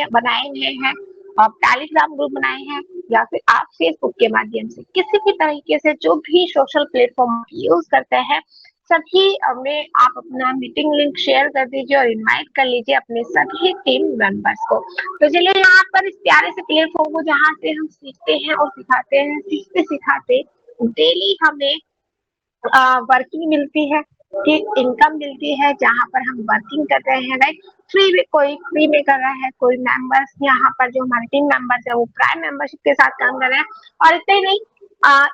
बनाए हुए हैं, आप टेलीग्राम ग्रुप बनाए हैं या फिर आप फेसबुक के माध्यम से किसी भी तरीके से जो भी सोशल प्लेटफॉर्म यूज करते हैं, सभी में आप अपना मीटिंग लिंक शेयर कर दीजिए और इनवाइट कर लीजिए अपने सभी टीम मेंबर्स को। तो चलिए यहाँ पर इस प्यारे से प्लेटफॉर्म को जहाँ से हम सीखते हैं और सिखाते हैं, सीखते सिखाते डेली हमें वर्किंग मिलती है कि इनकम मिलती है, जहाँ पर हम वर्किंग कर रहे हैं, राइट। फ्री में, कोई फ्री में कर रहा है, कोई मेंबर्स यहाँ पर जो हमारे टीम मेंबर्स है वो प्राइम मेंबरशिप के साथ काम कर रहे हैं। और इतना ही नहीं,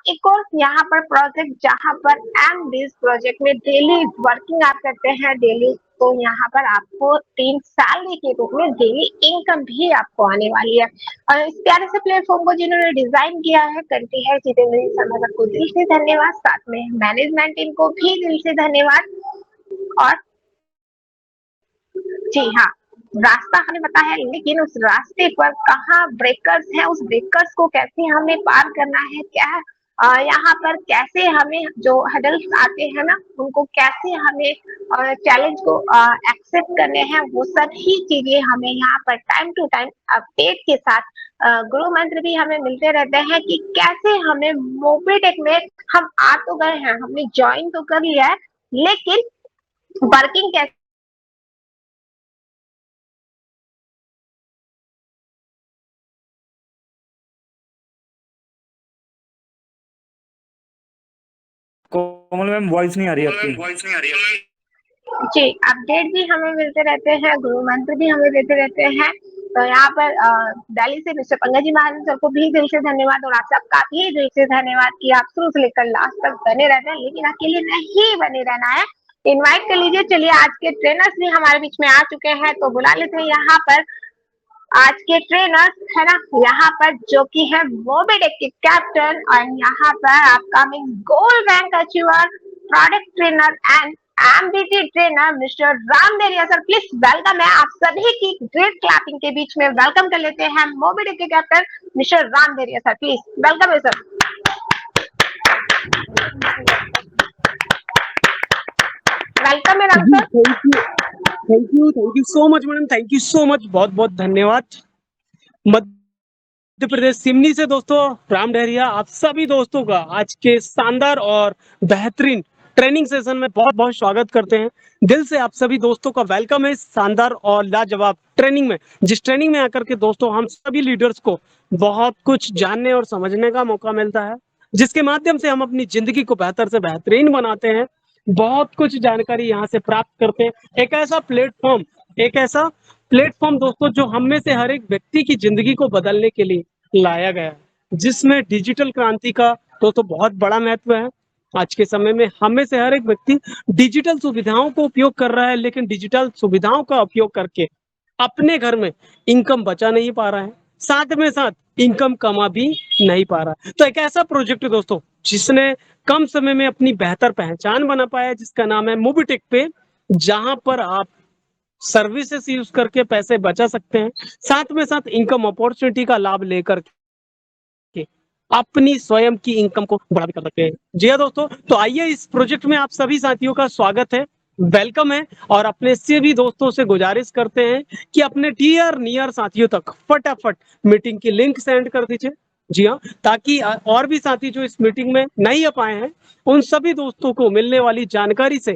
एक और यहाँ पर प्रोजेक्ट जहाँ पर एम बेस प्रोजेक्ट में डेली वर्किंग आप करते हैं डेली, तो यहाँ पर आपको 3 सैलरी के रूप में डेली इनकम भी आपको आने वाली है। और इस प्यारे से प्लेटफॉर्म को जिन्होंने डिजाइन किया है, करती है जितेंद्र शर्मा को दिल से धन्यवाद, साथ में मैनेजमेंट टीम को भी दिल से धन्यवाद। और जी हाँ, रास्ता हमें पता है, लेकिन उस रास्ते पर कहाँ ब्रेकर्स हैं, उस ब्रेकर्स को कैसे हमें पार करना है, क्या यहाँ पर कैसे हमें जो हडल्स आते हैं ना, उनको कैसे हमें चैलेंज को एक्सेप्ट करने हैं, वो सभी चीजें हमें यहाँ पर टाइम टू टाइम अपडेट के साथ गुरु मंत्र भी हमें मिलते रहते हैं कि कैसे हमें मोबिटेक में हम आ तो गए हैं, हमने ज्वाइन तो कर लिया है, लेकिन वर्किंग कैसे कोमल मैम वॉइस नहीं आ रही आपकी। जी, अपडेट भी हमें मिलते रहते हैं, गुरु मंत्र भी हमें देते रहते हैं। तो यहाँ पर दिल्ली से मिस्टर पंकज जी महाजन सर को भी दिल से धन्यवाद, और आप सबका भी दिल से धन्यवाद कि आप शुरू से लेकर लास्ट तक बने रहते हैं, लेकिन अकेले नहीं बने रहना है, इनवाइट कर लीजिए। चलिए, आज के ट्रेनर्स भी हमारे बीच में आ चुके हैं, तो बुला लेते हैं यहाँ पर आज के ट्रेनर्स, है ना, यहाँ पर जो कि है मोबिटेक के कैप्टन, और यहाँ पर आपका gold rank achiever, product trainer and MBT trainer mister Ram Dareya sir. Please welcome है आप सभी की ग्रेट क्लैपिंग के बीच में, वेलकम कर लेते हैं मोबिटेक के captain mister Ram Dareya sir. Please welcome है सर। वेलकम है Ram sir. Thank you so much madam, thank you so much, बहुत बहुत धन्यवाद। मध्य प्रदेश सिमनी से दोस्तों राम डहरिया आप सभी दोस्तों का आज के शानदार और बेहतरीन ट्रेनिंग सेशन में बहुत बहुत स्वागत करते हैं। दिल से आप सभी दोस्तों का वेलकम है इस शानदार और लाजवाब ट्रेनिंग में, जिस ट्रेनिंग में आकर के दोस्तों हम सभी लीडर्स को बहुत कुछ जानने और समझने का मौका मिलता है, जिसके माध्यम से हम अपनी जिंदगी को बेहतर से बेहतरीन बनाते हैं। बहुत कुछ जानकारी यहाँ से प्राप्त करते हैं। एक ऐसा प्लेटफॉर्म दोस्तों जो हम में से हर एक व्यक्ति की जिंदगी को बदलने के लिए लाया गया है, जिसमें डिजिटल क्रांति का दोस्तों बहुत बड़ा महत्व है। आज के समय में हम में से हर एक व्यक्ति डिजिटल सुविधाओं को उपयोग कर रहा है, लेकिन डिजिटल सुविधाओं का उपयोग करके अपने घर में इनकम बचा नहीं पा रहा है, साथ में साथ इनकम कमा भी नहीं पा रहा है। तो एक ऐसा प्रोजेक्ट है दोस्तों जिसने कम समय में अपनी बेहतर पहचान बना पाया, जिसका नाम है मोबिटेक पे, जहां पर आप सर्विसेज यूज करके पैसे बचा सकते हैं, साथ में साथ इनकम अपॉर्चुनिटी का लाभ लेकर के अपनी स्वयं की इनकम को बढ़ा भी कर सकते हैं। जी हाँ दोस्तों, तो आइए इस प्रोजेक्ट में आप सभी साथियों का स्वागत है, वेलकम है, और अपने से भी दोस्तों से गुजारिश करते हैं कि अपने डियर नियर साथियों तक फटाफट मीटिंग की लिंक सेंड कर दीजिए। जी हाँ, ताकि और भी साथी जो इस मीटिंग में नहीं आ पाए हैं, उन सभी दोस्तों को मिलने वाली जानकारी से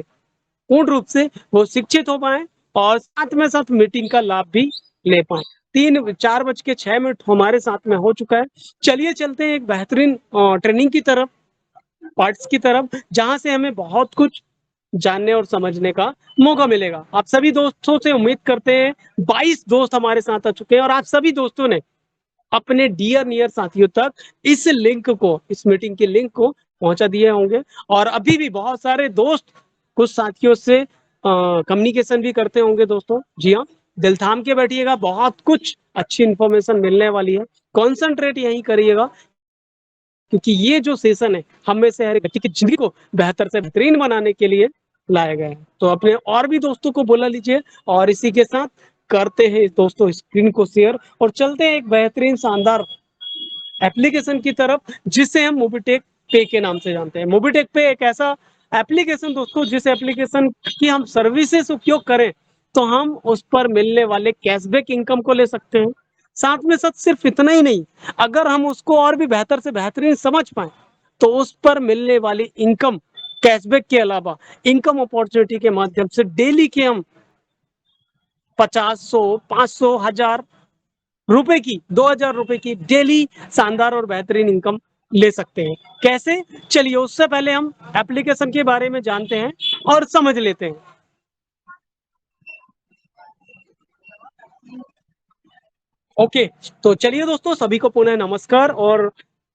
पूर्ण रूप से वो शिक्षित हो पाए और साथ में साथ मीटिंग का लाभ भी ले पाए। 4:06 हमारे साथ में हो चुका है। चलिए चलते हैं एक बेहतरीन ट्रेनिंग की तरफ, पार्ट्स की तरफ, जहां से हमें बहुत कुछ जानने और समझने का मौका मिलेगा। आप सभी दोस्तों से उम्मीद करते हैं, 22 दोस्त हमारे साथ आ चुके हैं और आप सभी दोस्तों ने अपने डियर नियर साथियों तक इस लिंक को, इस मीटिंग की लिंक को पहुंचा दिए होंगे। और अभी भी बहुत सारे दोस्त कुछ साथियों से कम्युनिकेशन भी करते होंगे दोस्तों। जी हाँ, दिल थाम के बैठिएगा, बहुत कुछ अच्छी इंफॉर्मेशन मिलने वाली है। कॉन्सेंट्रेट यहीं करिएगा, क्योंकि ये जो सेशन है हम में से हर एक व्यक्ति की जिंदगी को बेहतर से बेहतरीन बनाने के लिए लाया गया है। तो अपने और भी दोस्तों को बुला लीजिए, और इसी के साथ करते हैं दोस्तों स्क्रीन को शेयर और चलते हैं एक बेहतरीन शानदार एप्लीकेशन की तरफ, जिसे हम मोबिटेक पे के नाम से जानते हैं। मोबिटेक पे एक ऐसा एप्लीकेशन दोस्तों, जिस एप्लीकेशन की हम सर्विसेज उपयोग करें तो हम उस पर मिलने वाले कैशबैक इनकम को ले सकते हैं। साथ में साथ सिर्फ इतना ही नहीं, अगर हम उसको और भी बेहतर से बेहतरीन समझ पाए तो उस पर मिलने वाली इनकम कैशबैक के अलावा इनकम अपॉर्चुनिटी के माध्यम से डेली के हम 50, 100, 500, 1000 रुपए की, 2000 रुपए की डेली शानदार और बेहतरीन इनकम ले सकते हैं। कैसे? चलिए उससे पहले हम एप्लीकेशन के बारे में जानते हैं और समझ लेते हैं। ओके, तो चलिए दोस्तों, सभी को पुनः नमस्कार और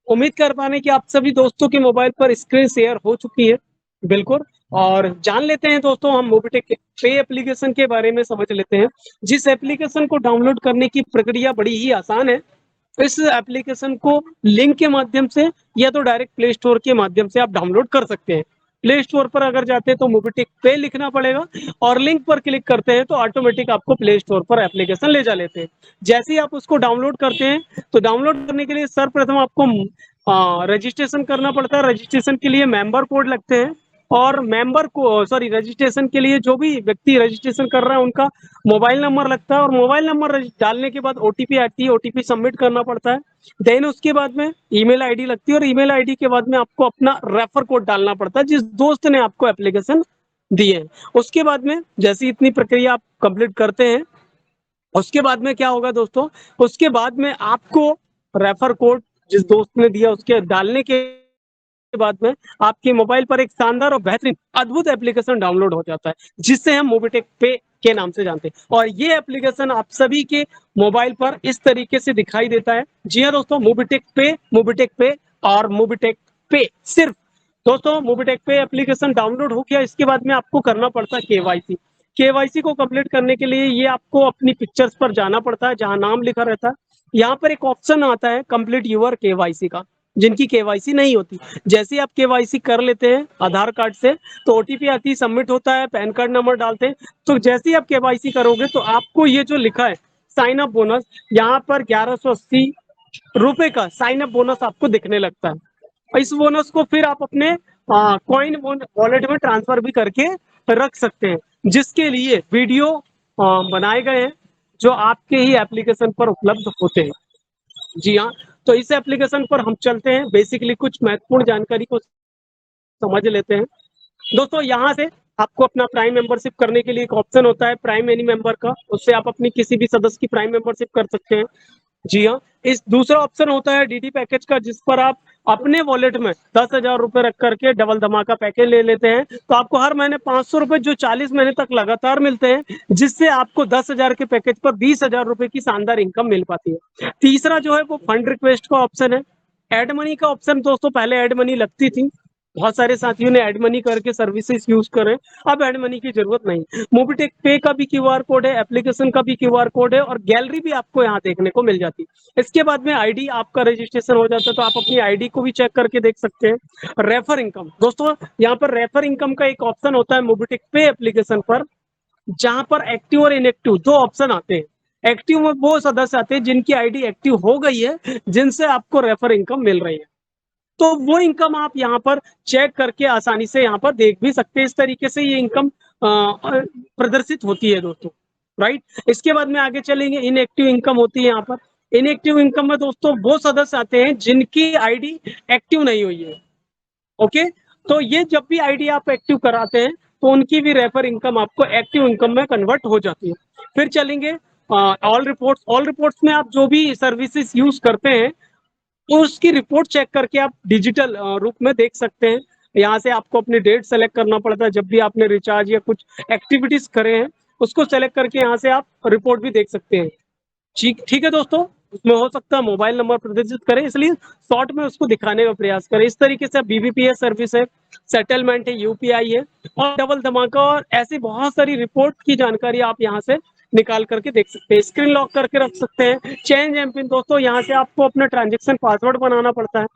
उम्मीद कर पाने कि आप सभी दोस्तों के मोबाइल पर स्क्रीन शेयर हो चुकी है। बिल्कुल, और जान लेते हैं दोस्तों, हम मोबिटेक पे एप्लीकेशन के बारे में समझ लेते हैं। जिस एप्लीकेशन को डाउनलोड करने की प्रक्रिया बड़ी ही आसान है। इस एप्लीकेशन को लिंक के माध्यम से या तो डायरेक्ट प्ले स्टोर के माध्यम से आप डाउनलोड कर सकते हैं। प्ले स्टोर पर अगर जाते हैं तो मोबिटेक पे लिखना पड़ेगा और लिंक पर क्लिक करते हैं तो ऑटोमेटिक आपको प्ले स्टोर पर एप्लीकेशन ले जा लेते हैं। जैसे ही आप उसको डाउनलोड करते हैं तो डाउनलोड करने के लिए सर्वप्रथम आपको रजिस्ट्रेशन करना पड़ता है। रजिस्ट्रेशन के लिए मेंबर कोड लगते हैं और रजिस्ट्रेशन के लिए जो भी व्यक्ति रजिस्ट्रेशन कर रहा है उनका मोबाइल नंबर लगता है और मोबाइल नंबर डालने के बाद ओटीपी आती है, ओटीपी सबमिट करना पड़ता है। देन उसके बाद में ईमेल आईडी लगती है और ईमेल आईडी के बाद में आपको अपना रेफर कोड डालना पड़ता है जिस दोस्त ने आपको एप्लीकेशन दी है। उसके बाद में जैसे इतनी प्रक्रिया आप कंप्लीट करते हैं, उसके बाद में क्या होगा दोस्तों, उसके बाद में आपको रेफर कोड जिस दोस्त ने दिया उसके डालने के बाद में आपके मोबाइल पर एक शानदार और बेहतरीन अद्भुत एप्लीकेशन डाउनलोड हो जाता है जिससे हम मोबिटेक पे के नाम से जानते हैं। और ये एप्लीकेशन आप सभी के मोबाइल पर इस तरीके से दिखाई देता है। जी हाँ दोस्तों, मोबिटेक पे और मोबिटेक पे सिर्फ दोस्तों मोबिटेक पे एप्लीकेशन डाउनलोड हो गया। इसके बाद में आपको करना पड़ता है केवाईसी। केवाईसी को कंप्लीट करने के लिए ये आपको अपनी पिक्चर्स पर जाना पड़ता है जहां नाम लिखा रहता है। यहाँ पर एक ऑप्शन आता है कंप्लीट यूर केवाईसी का, जिनकी केवाईसी नहीं होती। जैसे आप केवाईसी कर लेते हैं आधार कार्ड से तो ओटीपी आती है, सबमिट होता है, पैन कार्ड नंबर डालते हैं। तो जैसे ही आप केवाईसी करोगे तो आपको ये जो लिखा है साइन अप बोनस, यहाँ पर 1180 रुपए का साइन अप बोनस आपको दिखने लगता है। इस बोनस को फिर आप अपने कॉइन वॉलेट में ट्रांसफर भी करके रख सकते हैं, जिसके लिए वीडियो बनाए गए हैं जो आपके ही एप्लीकेशन पर उपलब्ध होते हैं। जी हाँ, तो इस एप्लीकेशन पर हम चलते हैं, बेसिकली कुछ महत्वपूर्ण जानकारी को समझ लेते हैं। दोस्तों यहाँ से आपको अपना प्राइम मेंबरशिप करने के लिए एक ऑप्शन होता है प्राइम एनी मेंबर का, उससे आप अपनी किसी भी सदस्य की प्राइम मेंबरशिप कर सकते हैं। जी हाँ, इस दूसरा ऑप्शन होता है डीडी पैकेज का, जिस पर आप अपने वॉलेट में 10,000 रुपए रख करके डबल धमाका पैकेज ले लेते हैं। तो आपको हर महीने 500 रुपए जो 40 महीने तक लगातार मिलते हैं, जिससे आपको 10,000 के पैकेज पर 20,000 रुपए की शानदार इनकम मिल पाती है। तीसरा जो है वो फंड रिक्वेस्ट का ऑप्शन है। एड मनी का ऑप्शन दोस्तों, पहले एड मनी लगती थी, बहुत सारे साथियों ने एड मनी करके सर्विसेज यूज करें, अब एड मनी की जरूरत नहीं। मोबिटेक पे का भी क्यूआर कोड है, एप्लीकेशन का भी क्यूआर कोड है और गैलरी भी आपको यहाँ देखने को मिल जाती है। इसके बाद में आईडी आपका रजिस्ट्रेशन हो जाता है तो आप अपनी आईडी को भी चेक करके देख सकते हैं। रेफर इनकम दोस्तों, यहाँ पर रेफर इनकम का एक ऑप्शन होता है मोबिटेक पे एप्लीकेशन पर, जहां पर एक्टिव और इनएक्टिव दो ऑप्शन आते हैं। एक्टिव में वो सदस्य आते हैं जिनकी आईडी एक्टिव हो गई है, जिनसे आपको रेफर इनकम मिल रही है। तो वो इनकम आप यहाँ पर चेक करके आसानी से यहाँ पर देख भी सकते हैं। इस तरीके से ये इनकम प्रदर्शित होती है दोस्तों, राइट। इसके बाद में आगे चलेंगे, इनएक्टिव इनकम होती है यहाँ पर। इनएक्टिव इनकम में दोस्तों वो सदस्य आते हैं जिनकी आईडी एक्टिव नहीं हुई है। ओके, तो ये जब भी आईडी आप एक्टिव कराते हैं तो उनकी भी रेफर इनकम आपको एक्टिव इनकम में कन्वर्ट हो जाती है। फिर चलेंगे ऑल रिपोर्ट्स। ऑल रिपोर्ट्स में आप जो भी सर्विसेज यूज करते हैं तो उसकी रिपोर्ट चेक करके आप डिजिटल रूप में देख सकते हैं। यहाँ से आपको अपनी डेट सेलेक्ट करना पड़ता है, जब भी आपने रिचार्ज या कुछ एक्टिविटीज करे हैं उसको सेलेक्ट करके यहाँ से आप रिपोर्ट भी देख सकते हैं। ठीक है दोस्तों, उसमें हो सकता है मोबाइल नंबर प्रदर्शित करें, इसलिए शॉर्ट में उसको दिखाने का प्रयास करें। इस तरीके से बीबीपीएस सर्विस है, सेटलमेंट है, यूपीआई है और डबल धमाका और ऐसी बहुत सारी रिपोर्ट की जानकारी आप यहाँ से निकाल करके देख सकते हैं। स्क्रीन लॉक करके रख सकते हैं। चेंज एमपिन दोस्तों, यहाँ से आपको अपना ट्रांजेक्शन पासवर्ड बनाना पड़ता है।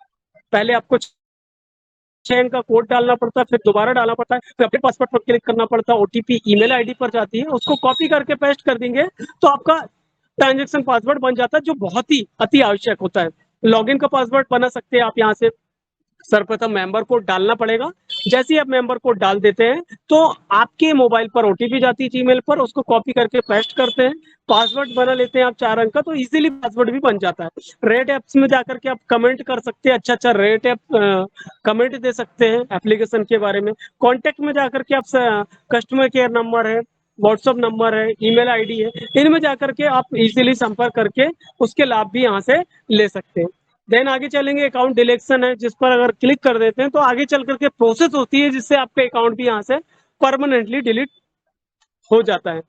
पहले आपको 6 अंक का कोड डालना पड़ता है, फिर दोबारा डालना पड़ता है, फिर अपने पासवर्ड पर क्लिक करना पड़ता है। ओटीपी ईमेल आईडी पर जाती है, उसको कॉपी करके पेस्ट कर देंगे तो आपका ट्रांजेक्शन पासवर्ड बन जाता है, जो बहुत ही अति आवश्यक होता है। लॉगिन का पासवर्ड बना सकते हैं आप यहाँ से। सर्वप्रथम मेंबर कोड डालना पड़ेगा। जैसे ही आप मेंबर कोड डाल देते हैं तो आपके मोबाइल पर ओटीपी जाती है जीमेल पर, उसको कॉपी करके पेस्ट करते हैं, पासवर्ड बना लेते हैं आप 4 अंक का, तो इजीली पासवर्ड भी बन जाता है। रेट ऐप्स में जाकर के आप कमेंट कर सकते हैं, अच्छा अच्छा रेट ऐप कमेंट दे सकते हैं एप्लीकेशन के बारे में। कॉन्टेक्ट में जाकर के आप कस्टमर केयर नंबर है, व्हाट्सअप नंबर है, ईमेल आईडी है, इनमें जाकर के आप इजीली संपर्क करके उसके लाभ भी यहाँ से ले सकते हैं। देन आगे चलेंगे, अकाउंट डिलीशन है, जिस पर अगर क्लिक कर देते हैं तो आगे चल करके प्रोसेस होती है जिससे आपका अकाउंट भी यहाँ से परमानेंटली डिलीट हो जाता है।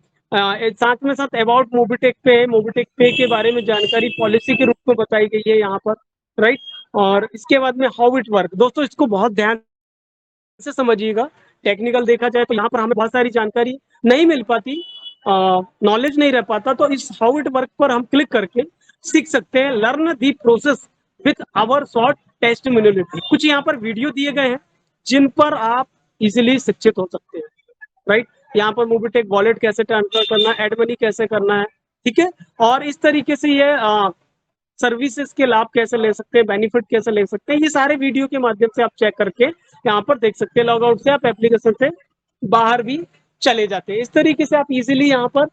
साथ में साथ अबाउट मोबिटेक पे है, मोबिटेक पे के बारे में जानकारी पॉलिसी के रूप में बताई गई है यहाँ पर, राइट। और इसके बाद में हाउ इट वर्क, दोस्तों इसको बहुत ध्यान से समझिएगा। टेक्निकल देखा जाए तो यहाँ पर हमें बहुत सारी जानकारी नहीं मिल पाती, नॉलेज नहीं रह पाता, तो इस हाउ इट वर्क पर हम क्लिक करके सीख सकते हैं। Learn the process with our short testimonial, कुछ यहाँ पर वीडियो दिए गए हैं जिन पर आप इजिली शिक्षित हो सकते हैं, राइट। यहाँ पर मोबिटेक वॉलेट कैसे ट्रांसफर करना है, एड मनी कैसे करना है, ठीक है। और इस तरीके से ये सर्विसेज के लाभ कैसे ले सकते हैं, बेनिफिट कैसे ले सकते हैं, ये सारे वीडियो के माध्यम से आप चेक करके यहाँ पर देख सकते हैं। लॉग आउट से आप एप्लीकेशन से बाहर भी चले जाते हैं। इस तरीके से आप इजीली यहाँ पर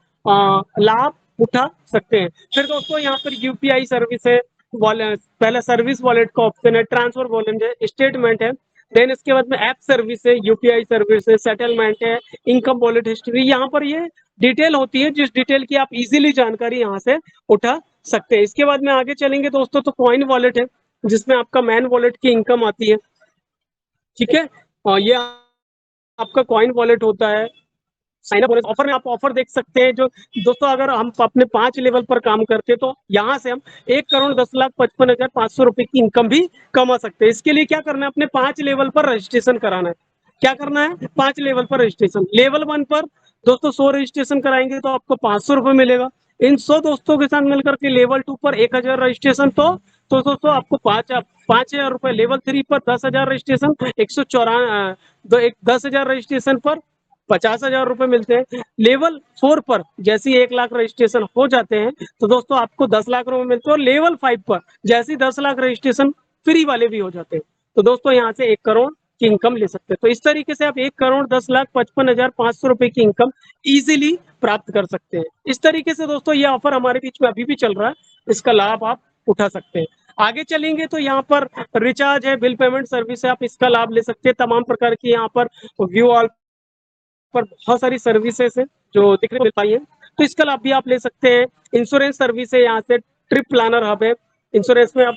लाभ उठा सकते हैं। फिर दोस्तों यहाँ पर यूपीआई सर्विस है, पहला सर्विस वॉलेट का ऑप्शन है, ट्रांसफर वॉलेट है, स्टेटमेंट है, देन इसके बाद में ऐप सर्विस है, यूपीआई सर्विस है, सेटलमेंट है, इनकम वॉलेट हिस्ट्री, यहाँ पर ये डिटेल होती है जिस डिटेल की आप इजीली जानकारी यहाँ से उठा सकते हैं। इसके बाद में आगे चलेंगे दोस्तों तो कॉइन वॉलेट है, जिसमें आपका मैन वॉलेट की इनकम आती है, ठीक है। और ये आपका कॉइन वॉलेट होता है। साइन अप ऑफर में आप ऑफर देख सकते हैं जो दोस्तों, अगर हम अपने 5 लेवल पर काम करते हैं तो यहाँ से हम 1,10,55,500 रुपए की इनकम भी कमा सकते हैं। इसके लिए क्या करना है, अपने 5 लेवल पर रजिस्ट्रेशन कराना है। क्या करना है, 5 लेवल पर रजिस्ट्रेशन। लेवल 1 पर दोस्तों 100 रजिस्ट्रेशन कराएंगे तो आपको 500 रुपए मिलेगा। इन 100 दोस्तों के साथ मिलकर के लेवल 2 पर 1,000 रजिस्ट्रेशन, तो दोस्तों आपको 5,000 रुपए। लेवल 3 पर 10,000 रजिस्ट्रेशन, 10,000 रजिस्ट्रेशन पर 50,000 रुपए मिलते हैं। लेवल 4 पर जैसे ही 1 लाख रजिस्ट्रेशन हो जाते हैं तो दोस्तों आपको 10 लाख रुपए मिलते हैं। और लेवल 5 पर जैसे ही 10 लाख रजिस्ट्रेशन फ्री वाले भी हो जाते हैं तो दोस्तों यहाँ से 1 करोड़ की इनकम ले सकते हैं। तो इस तरीके से आप 1,10,55,500 रुपए की इनकम इजीली प्राप्त कर सकते हैं। इस तरीके से दोस्तों ये ऑफर हमारे बीच में अभी भी चल रहा है, इसका लाभ आप उठा सकते हैं। आगे चलेंगे तो यहाँ पर रिचार्ज है, बिल पेमेंट सर्विस है, आप इसका लाभ ले सकते हैं। तमाम प्रकार की यहाँ पर व्यू ऑल पर बहुत सारी सर्विसेज है जो दिखने को मिल पाई है, तो इसका लाभ भी आप ले सकते हैं। इंश्योरेंस सर्विस है, यहाँ से ट्रिप प्लानर हब है, इंश्योरेंस में आप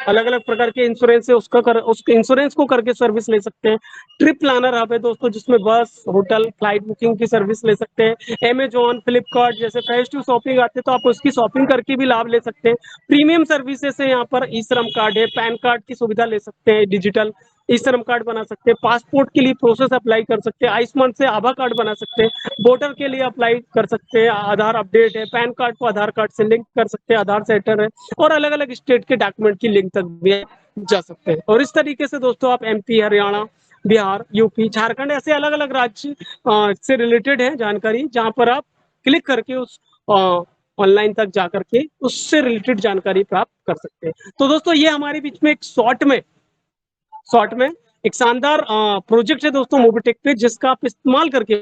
अलग अलग प्रकार के इंश्योरेंस है उसके इंश्योरेंस को करके सर्विस ले सकते हैं। ट्रिप प्लानर हब है दोस्तों, जिसमें बस, होटल, फ्लाइट बुकिंग की सर्विस ले सकते हैं। अमेजॉन, फ्लिपकार्ट जैसे फेस्टिव शॉपिंग आते हैं तो आप उसकी शॉपिंग करके भी लाभ ले सकते हैं। प्रीमियम सर्विसेज है, यहाँ पर ई श्रम कार्ड है, पैन कार्ड की सुविधा ले सकते हैं, डिजिटल ई श्रम कार्ड बना सकते हैं, पासपोर्ट के लिए प्रोसेस अप्लाई कर सकते हैं, आयुष्मान से आभा कार्ड बना सकते हैं, वोटर के लिए अप्लाई कर सकते हैं, आधार अपडेट है, पैन कार्ड को आधार कार्ड से लिंक कर सकते हैं, आधार सेंटर है, और अलग अलग स्टेट के डॉक्यूमेंट की लिंक तक भी जा सकते हैं। और इस तरीके से दोस्तों आप एमपी, हरियाणा, बिहार, यूपी, झारखंड ऐसे अलग अलग राज्य से रिलेटेड है जानकारी, जहां पर आप क्लिक करके उस ऑनलाइन तक जाकर के उससे रिलेटेड जानकारी प्राप्त कर सकते हैं। तो दोस्तों ये हमारे बीच में एक शॉर्ट में एक शानदार प्रोजेक्ट है दोस्तों मोबिटेक पे, जिसका आप इस्तेमाल करके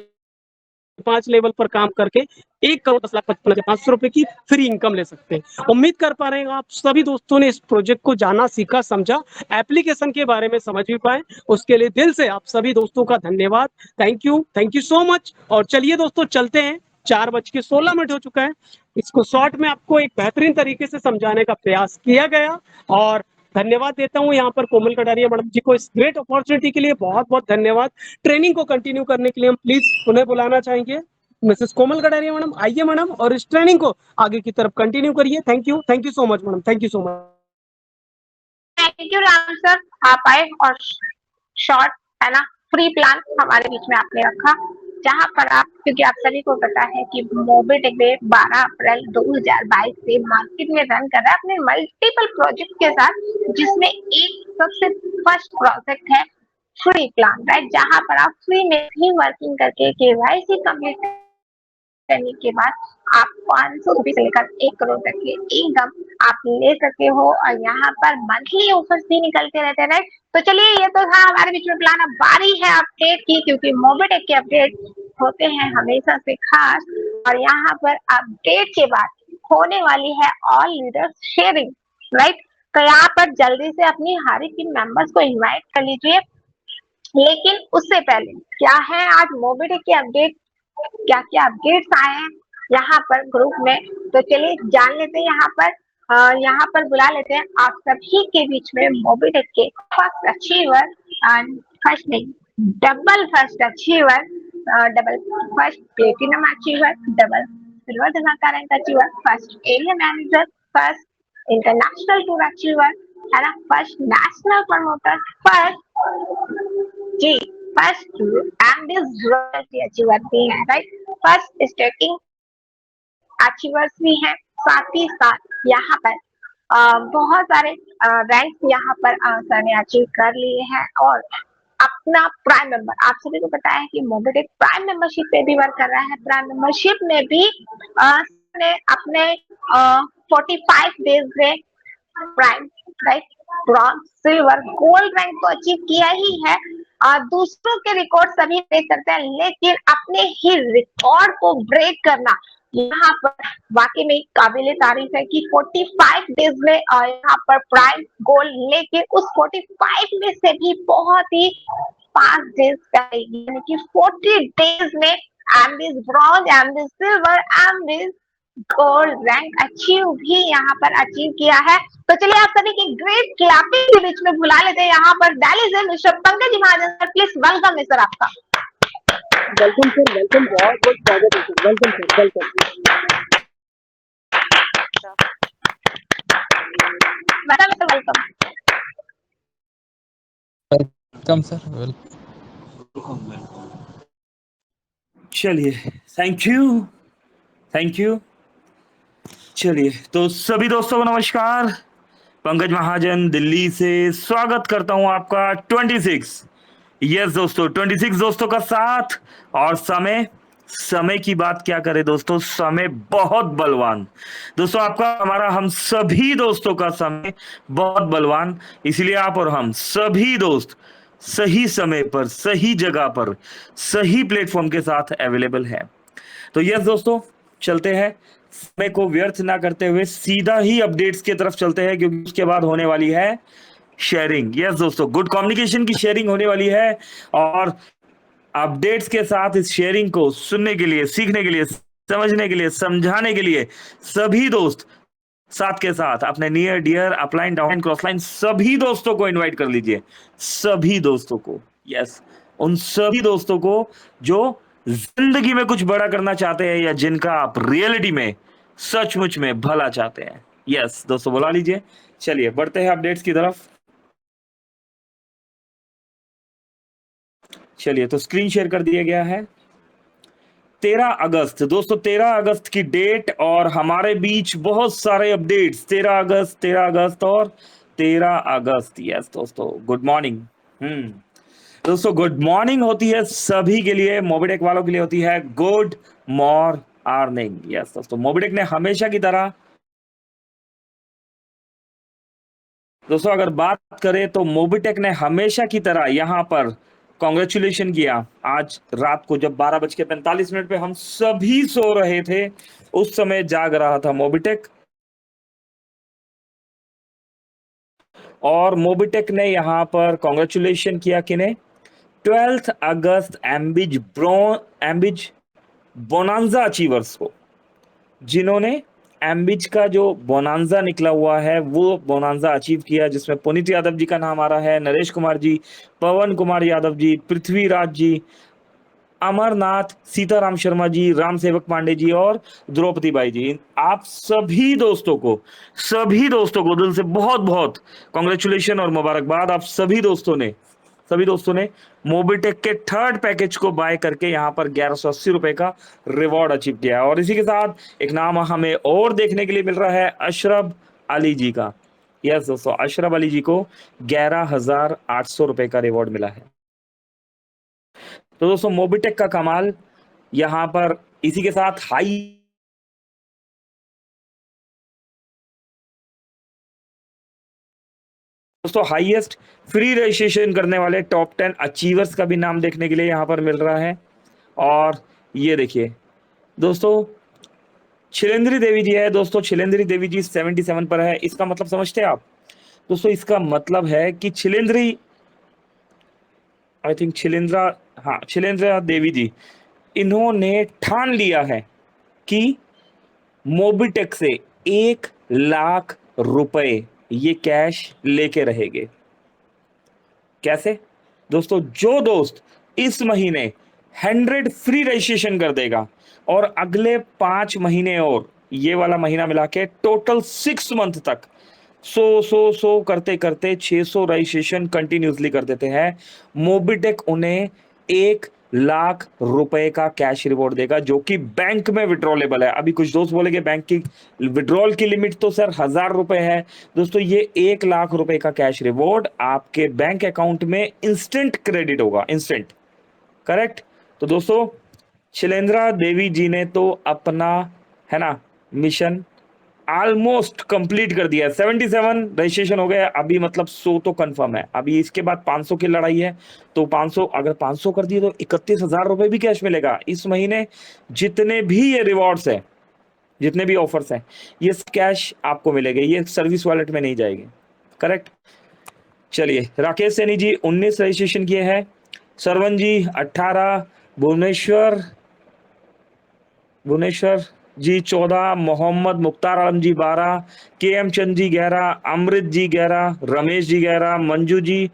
5 लेवल पर काम करके 1,10,55,500 रुपए की फ्री इनकम ले सकते हैं। उम्मीद कर पा रहे हैं आप सभी दोस्तों ने इस प्रोजेक्ट को जाना, सीखा, समझा, एप्लीकेशन के बारे में समझ भी पाए। उसके लिए दिल से आप सभी दोस्तों का धन्यवाद। Thank you so much. और चलिए दोस्तों चलते हैं, 4:16 हो चुका है। इसको शॉर्ट में आपको एक बेहतरीन तरीके से समझाने का प्रयास किया गया, और धन्यवाद देता हूं यहाँ पर कोमल कटारिया मैडम जी को इस ग्रेट अपॉर्चुनिटी के लिए। बहुत बहुत धन्यवाद। ट्रेनिंग को कंटिन्यू करने के लिए हम प्लीज उन्हें बुलाना चाहेंगे। मिसेस कोमल कटारिया मैडम, आइए मैडम, और इस ट्रेनिंग को आगे की तरफ कंटिन्यू करिए। Thank you so much madam, thank you so much. Thank you Ram sir, आप आए और शॉर्ट है ना फ्री प्लान हमारे बीच में आपने रखा, जहां पर आप, क्योंकि आप सभी को पता है कि मोबिटेक 12 अप्रैल 2022 से मार्केट में रन कर रहा है अपने मल्टीपल प्रोजेक्ट के साथ, जिसमें एक सबसे फर्स्ट प्रोजेक्ट है फ्री प्लान, राइट, जहां पर आप फ्री में ही वर्किंग करके केवाईसी कंप्लीट करने के बाद आप 500 रुपए से लेकर 1 करोड़ तक के एकदम आप ले सकते हो और यहाँ पर मंथली ऑफर्स भी निकलते रहते हैं, राइट। तो चलिए ये तो था हमारे बीच में प्लान। अब बारी है अपडेट की, क्योंकि मोबिटेक के अपडेट होते हैं हमेशा से खास, और यहाँ पर अपडेट के बाद होने वाली है ऑल लीडर्स शेयरिंग, राइट। तो यहाँ पर जल्दी से अपनी हर एक टीम मेंबर्स को इनवाइट कर लीजिए। लेकिन उससे पहले क्या है आज मोबिटेक के अपडेट, क्या क्या अपडेट्स आए हैं यहाँ पर ग्रुप में, तो चलिए जान लेते हैं। यहाँ पर बुला लेते हैं आप सभी के बीच में मोबिटेक के फर्स्ट अचीवर, फर्स्ट नहीं, double first achiever, double first platinum achiever, double silver धमाका rank achiever, first area manager, first international tour achiever, है ना, फर्स्ट नेशनल प्रमोटर, जी फर्स्ट एमडीज रॉयल्टी अचीवर भी है, राइट। फर्स्ट स्टेटिंग अचीवर्स भी हैं। साथ ही साथ यहाँ पर बहुत सारे रैंक यहाँ पर सर ने अचीव कर लिए हैं, और अपना प्राइम मेंबर, आप सभी को पता है कि मोबिटेक प्राइम मेंबरशिप पे भी वर्क कर रहा है। प्राइम मेंबरशिप में भी ने अपने 45 डेज में prime, right, bronze, silver, gold rank तो अचीव किया ही है। दूसरों के रिकॉर्ड सभी ब्रेक करते हैं, लेकिन अपने ही रिकॉर्ड को ब्रेक करना यहाँ पर वाकई में काबिले तारीफ है कि 45 डेज में यहाँ पर प्राइम गोल्ड, लेकिन उस 45 में से भी बहुत ही 5 डेज पहले यानी कि 40 डेज में MDs bronze, MDs silver, MDs gold rank achieve भी यहाँ पर अचीव किया है। तो चलिए आप सभी की ग्रेट क्लैपिंग के बीच में बुला लेते हैं यहाँ पर दिल्ली से mister Pankaj Mahajan sir. Please welcome है सर आपका। वेलकम सर, वेलकम, बहुत बहुत स्वागत है sir, welcome sir, welcome welcome sir, welcome. चलिए, थैंक यू। चलिए, तो सभी दोस्तों को नमस्कार। पंकज महाजन दिल्ली से स्वागत करता हूं आपका 26, यस दोस्तों, 26 दोस्तों का साथ। और समय की बात क्या करें दोस्तों, समय बहुत बलवान दोस्तों, आपका, हमारा, हम सभी दोस्तों का समय बहुत बलवान। इसलिए आप और हम सभी दोस्त सही समय पर, सही जगह पर, सही प्लेटफॉर्म के साथ अवेलेबल है। तो यस दोस्तों, चलते हैं, समय को व्यर्थ ना करते हुए सीधा ही अपडेट्स की तरफ चलते हैं, क्योंकि उसके बाद होने वाली है शेयरिंग। यस दोस्तों, गुड कम्युनिकेशन की शेयरिंग होने वाली है, और अपडेट्स के साथ इस शेयरिंग को सुनने के लिए, सीखने के लिए, समझने के लिए, समझाने के लिए सभी दोस्त साथ के साथ अपने near dear, upline, downline, cross line सभी दोस्तों को इनवाइट कर लीजिए। सभी दोस्तों को, यस, उन सभी दोस्तों को जो जिंदगी में कुछ बड़ा करना चाहते हैं, या जिनका आप रियलिटी में सचमुच में भला चाहते हैं। यस दोस्तों, बुला लीजिए। चलिए बढ़ते हैं अपडेट्स की तरफ। चलिए, तो स्क्रीन शेयर कर दिया गया है। 13 अगस्त दोस्तों, 13 अगस्त की डेट, और हमारे बीच बहुत सारे अपडेट्स। 13 अगस्त और 13 अगस्त, यस दोस्तों, गुड मॉर्निंग। दोस्तों, गुड मॉर्निंग होती है सभी के लिए, मोबिटेक वालों के लिए होती है गुड मॉर्निंग। यस दोस्तों, मोबिटेक ने हमेशा की तरह, दोस्तों अगर बात करें तो मोबिटेक ने हमेशा की तरह यहाँ पर कॉन्ग्रेचुलेशन किया। आज रात को जब 12:45 पे हम सभी सो रहे थे, उस समय जाग रहा था मोबिटेक, और मोबिटेक ने यहाँ पर कॉन्ग्रेचुलेशन किया किन्हें, 12 अगस्त एम्बिज बोनांजा अचीवर्स को, जिन्होंने एम्बिज का जो बोनांजा निकला हुआ है वो बोनांजा अचीव किया, जिसमें पुनीत यादव जी का नाम आ रहा है, नरेश कुमार जी, पवन कुमार यादव जी, पृथ्वीराज जी, अमरनाथ, सीताराम शर्मा जी, राम सेवक पांडे जी और द्रौपदी बाई जी। आप सभी दोस्तों को दिल से बहुत बहुत कॉन्ग्रेचुलेशन और मुबारकबाद। आप सभी दोस्तों ने मोबिटेक के 3rd पैकेज को बाय करके यहाँ पर 1180 रुपए का रिवॉर्ड अचीव किया है। और इसी के साथ एक नाम हमें और देखने के लिए मिल रहा है, अशरफ अली जी का। यस दोस्तों, अशरफ अली जी को 11,800 रुपए का रिवॉर्ड मिला है। तो दोस्तों, मोबिटेक का कमाल यहाँ पर इसी के साथ हाई दोस्तों हाईएस्ट फ्री रजिस्ट्रेशन करने वाले टॉप 10 अचीवर्स का भी नाम देखने के लिए यहाँ पर मिल रहा है। और ये देखिए दोस्तों, शिलेंद्री देवी जी है। दोस्तों शिलेंद्री देवी जी 77 पर है। इसका मतलब समझते हैं आप दोस्तों? इसका मतलब है कि शिलेंद्री, आई थिंक शिलेंद्रा, हाँ शिलेंद्रा देवी जी, इन्होंने ठान लिया है कि मोबिटेक से 1 लाख रुपए ये कैश लेके रहेंगे। कैसे दोस्तों? जो दोस्त इस महीने 100 फ्री रजिस्ट्रेशन कर देगा और अगले 5 महीने और ये वाला महीना मिला के टोटल 6 मंथ तक 100 करते करते 600 रजिस्ट्रेशन कंटिन्यूसली कर देते हैं, मोबिटेक उन्हें 1 लाख रुपए का कैश रिवॉर्ड देगा, जो कि बैंक में विड्रॉलेबल है। अभी कुछ दोस्त बोलेंगे बैंक की विड्रॉल की लिमिट तो सर 1000 रुपए है। दोस्तों ये 1 लाख रुपए का कैश रिवॉर्ड आपके बैंक अकाउंट में इंस्टेंट क्रेडिट होगा, इंस्टेंट। करेक्ट? तो दोस्तों शिलेंद्रा देवी जी ने तो अपना, है ना, मिशन ऑलमोस्ट कंप्लीट कर दिया है। 77 रजिस्ट्रेशन हो गया अभी, मतलब 100 तो कंफर्म है। अभी इसके बाद 500 की लड़ाई है, तो 500 अगर 500 कर दिए तो 31,000 रुपए भी कैश मिलेगा इस महीने। जितने भी ये रिवॉर्ड्स है, जितने भी ऑफर्स हैं, ये कैश आपको मिलेंगे, ये सर्विस वॉलेट में नहीं जाएंगे। करेक्ट? चलिए, राकेश सैनी जी 19 रजिस्ट्रेशन किए हैं, सरवन जी 18, भुवनेश्वर जी 14, मोहम्मद मुख्तार आलम जी 12, के एम चंद जी 11, अमृत जी 11, रमेश जी 11, मंजू जी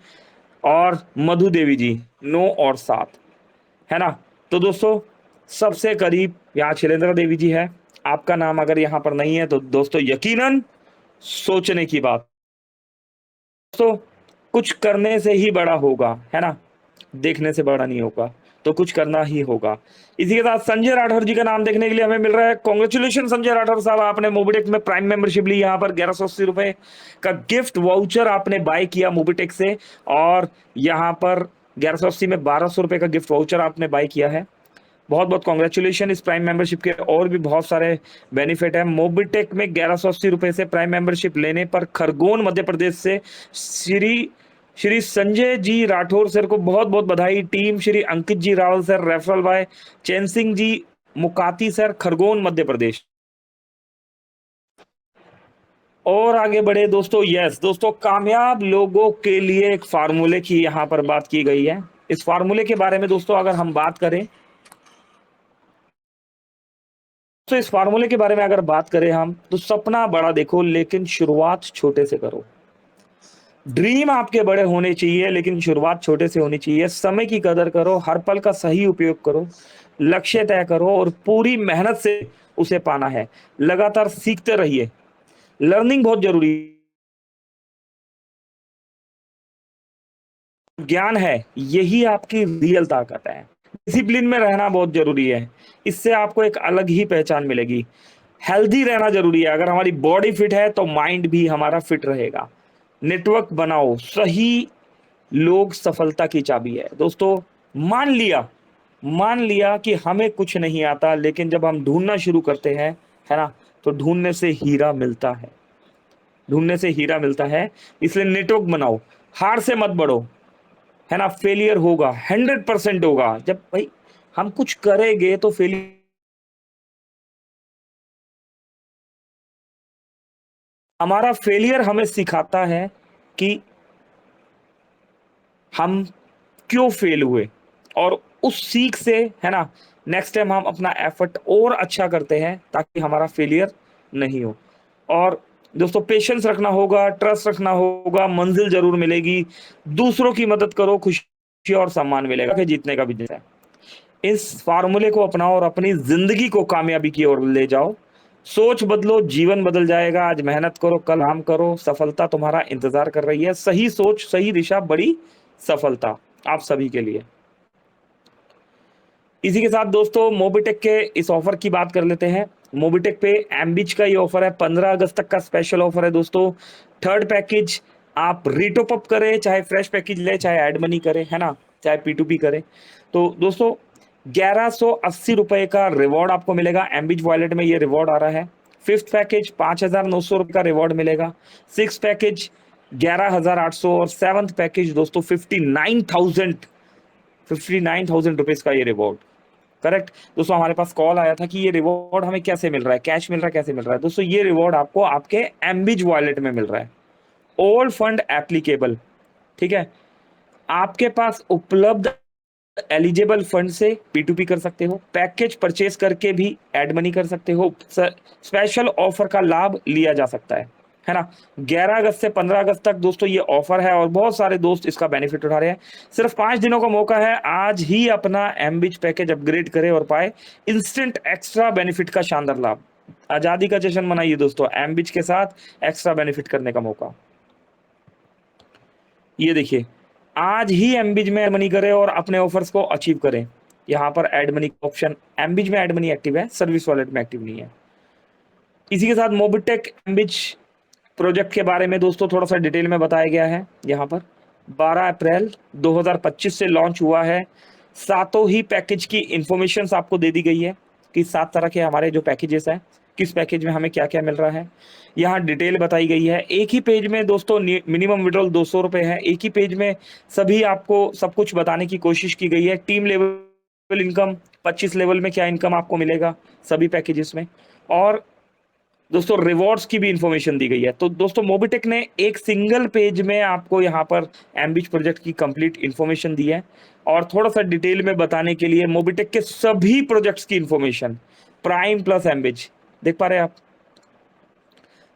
और मधु देवी जी 9 और 7, है ना। तो दोस्तों सबसे करीब यहाँ शिलेंद्र देवी जी है। आपका नाम अगर यहाँ पर नहीं है तो दोस्तों यकीनन सोचने की बात। दोस्तों कुछ करने से ही बड़ा होगा, है ना, देखने से बड़ा नहीं होगा, तो कुछ करना ही होगा। इसी के साथ संजय राठौर जी का नाम देखने के लिए हमें मिल रहा है। कॉन्ग्रेचुलेशन संजय राठौर साहब, आपने मोबिटेक में प्राइम मेंबरशिप ली। यहाँ पर 1180 रुपए का गिफ्ट वाउचर आपने बाय किया मोबिटेक से, और यहाँ पर 1180 में 1200 रुपए का गिफ्ट वाउचर आपने बाय किया है। बहुत बहुत कॉन्ग्रेचुलेशन। इस प्राइम मेंबरशिप के और भी बहुत सारे बेनिफिट है। मोबिटेक में 1180 रुपए से प्राइम मेंबरशिप लेने पर खरगोन मध्य प्रदेश से श्री संजय जी राठौर सर को बहुत बहुत बधाई। टीम श्री अंकित जी रावल सर, रेफरल बाय चैन सिंह जी मुकाती सर, खरगोन मध्य प्रदेश। और आगे बढ़े दोस्तों। यस दोस्तों, कामयाब लोगों के लिए एक फार्मूले की यहाँ पर बात की गई है। इस फार्मूले के बारे में दोस्तों अगर हम बात करें, तो इस फार्मूले के बारे में अगर बात करें हम, तो सपना बड़ा देखो लेकिन शुरुआत छोटे से करो। ड्रीम आपके बड़े होने चाहिए लेकिन शुरुआत छोटे से होनी चाहिए। समय की कदर करो, हर पल का सही उपयोग करो, लक्ष्य तय करो और पूरी मेहनत से उसे पाना है। लगातार सीखते रहिए, लर्निंग बहुत जरूरी ज्ञान है, यही आपकी रियल ताकत है। डिसिप्लिन में रहना बहुत जरूरी है, इससे आपको एक अलग ही पहचान मिलेगी। हेल्दी रहना जरूरी है, अगर हमारी बॉडी फिट है तो माइंड भी हमारा फिट रहेगा। नेटवर्क बनाओ, सही लोग सफलता की चाबी है। दोस्तों मान लिया कि हमें कुछ नहीं आता, लेकिन जब हम ढूंढना शुरू करते हैं, है ना, तो ढूंढने से हीरा मिलता है, ढूंढने से हीरा मिलता है। इसलिए नेटवर्क बनाओ, हार से मत बढ़ो, है ना। फेलियर होगा, 100% होगा। जब भाई हम कुछ करेंगे तो फेलियर, हमारा फेलियर हमें सिखाता है कि हम क्यों फेल हुए, और उस सीख से, है ना, नेक्स्ट टाइम हम अपना एफर्ट और अच्छा करते हैं ताकि हमारा फेलियर नहीं हो। और दोस्तों पेशेंस रखना होगा, ट्रस्ट रखना होगा, मंजिल जरूर मिलेगी। दूसरों की मदद करो, खुशी और सम्मान मिलेगा कि जीतने का बिजनेस है। इस फार्मूले को अपनाओ और अपनी जिंदगी को कामयाबी की ओर ले जाओ। सोच बदलो, जीवन बदल जाएगा। आज मेहनत करो, कल काम करो, सफलता तुम्हारा इंतजार कर रही है। सही सोच, सही दिशा, बड़ी सफलता आप सभी के लिए। इसी के साथ दोस्तों मोबिटेक के इस ऑफर की बात कर लेते हैं। मोबिटेक पे एमबीच का ये ऑफर है, 15 अगस्त तक का स्पेशल ऑफर है दोस्तों। 3rd पैकेज आप रीटॉप अप करें, चाहे फ्रेश पैकेज ले, चाहे एड मनी करें, है ना, चाहे P2P करें, तो दोस्तों 1180 रुपए का रिवॉर्ड आपको मिलेगा। एमबीच वॉलेट में ये रिवॉर्ड आ रहा है। 5th पैकेज 5,900 रुपए का रिवॉर्ड मिलेगा। 6th पैकेज 11,800 और 7th पैकेज दोस्तों 59,000 रुपीज का ये रिवॉर्ड। करेक्ट दोस्तों, हमारे पास कॉल आया था कि ये रिवॉर्ड हमें कैसे मिल रहा है, कैश मिल रहा है, कैसे मिल रहा है। दोस्तों ये रिवॉर्ड आपको आपके एमबिज वॉलेट में मिल रहा है, ऑल फंड एप्लीकेबल। ठीक है, आपके पास उपलब्ध एलिजिबल फंड से P2P कर सकते हो, पैकेज परचेस करके भी एड मनी कर सकते हो, स्पेशल ऑफर का लाभ लिया जा सकता है ना। 11 अगस्त से 15 अगस्त तक दोस्तों ये ऑफर है और बहुत सारे दोस्त इसका बेनिफिट उठा रहे हैं। सिर्फ 5 दिनों का मौका है, आज ही अपना एमबिच पैकेज अपग्रेड करें और पाए इंस्टेंट एक्स्ट्रा बेनिफिट का शानदार लाभ। आजादी का जश्न मनाइए दोस्तों, एमबिच के साथ एक्स्ट्रा बेनिफिट करने का मौका। ये देखिए, आज ही एमबिज में एड मनी करें और अपने ऑफर्स को अचीव करें। यहाँ पर एड मनी ऑप्शन, एमबिज में एड मनी एक्टिव है, सर्विस वॉलेट में एक्टिव नहीं है। इसी के साथ मोबिटेक एमबिज प्रोजेक्ट के बारे में दोस्तों थोड़ा सा डिटेल में बताया गया है। यहाँ पर 12 अप्रैल 2025 से लॉन्च हुआ है। सातों ही पैकेज की इंफॉर्मेशन आपको दे दी गई है कि 7 तरह के हमारे जो पैकेजेस हैं, किस पैकेज में हमें क्या क्या मिल रहा है, यहाँ डिटेल बताई गई है। एक ही पेज में दोस्तों मिनिमम विड्रॉल 200 रुपये है। एक ही पेज में सभी आपको सब कुछ बताने की कोशिश की गई है। टीम लेवल इनकम, 25 लेवल में क्या इनकम आपको मिलेगा सभी पैकेजेस में, और दोस्तों रिवॉर्ड्स की भी इंफॉर्मेशन दी गई है। तो दोस्तों मोबिटेक ने एक सिंगल पेज में आपको यहाँ पर एमबिच प्रोजेक्ट की कंप्लीट इंफॉर्मेशन दी है। और थोड़ा सा डिटेल में बताने के लिए मोबिटेक के सभी प्रोजेक्ट्स की इंफॉर्मेशन, प्राइम प्लस एमबिच देख पा रहे हैं आप,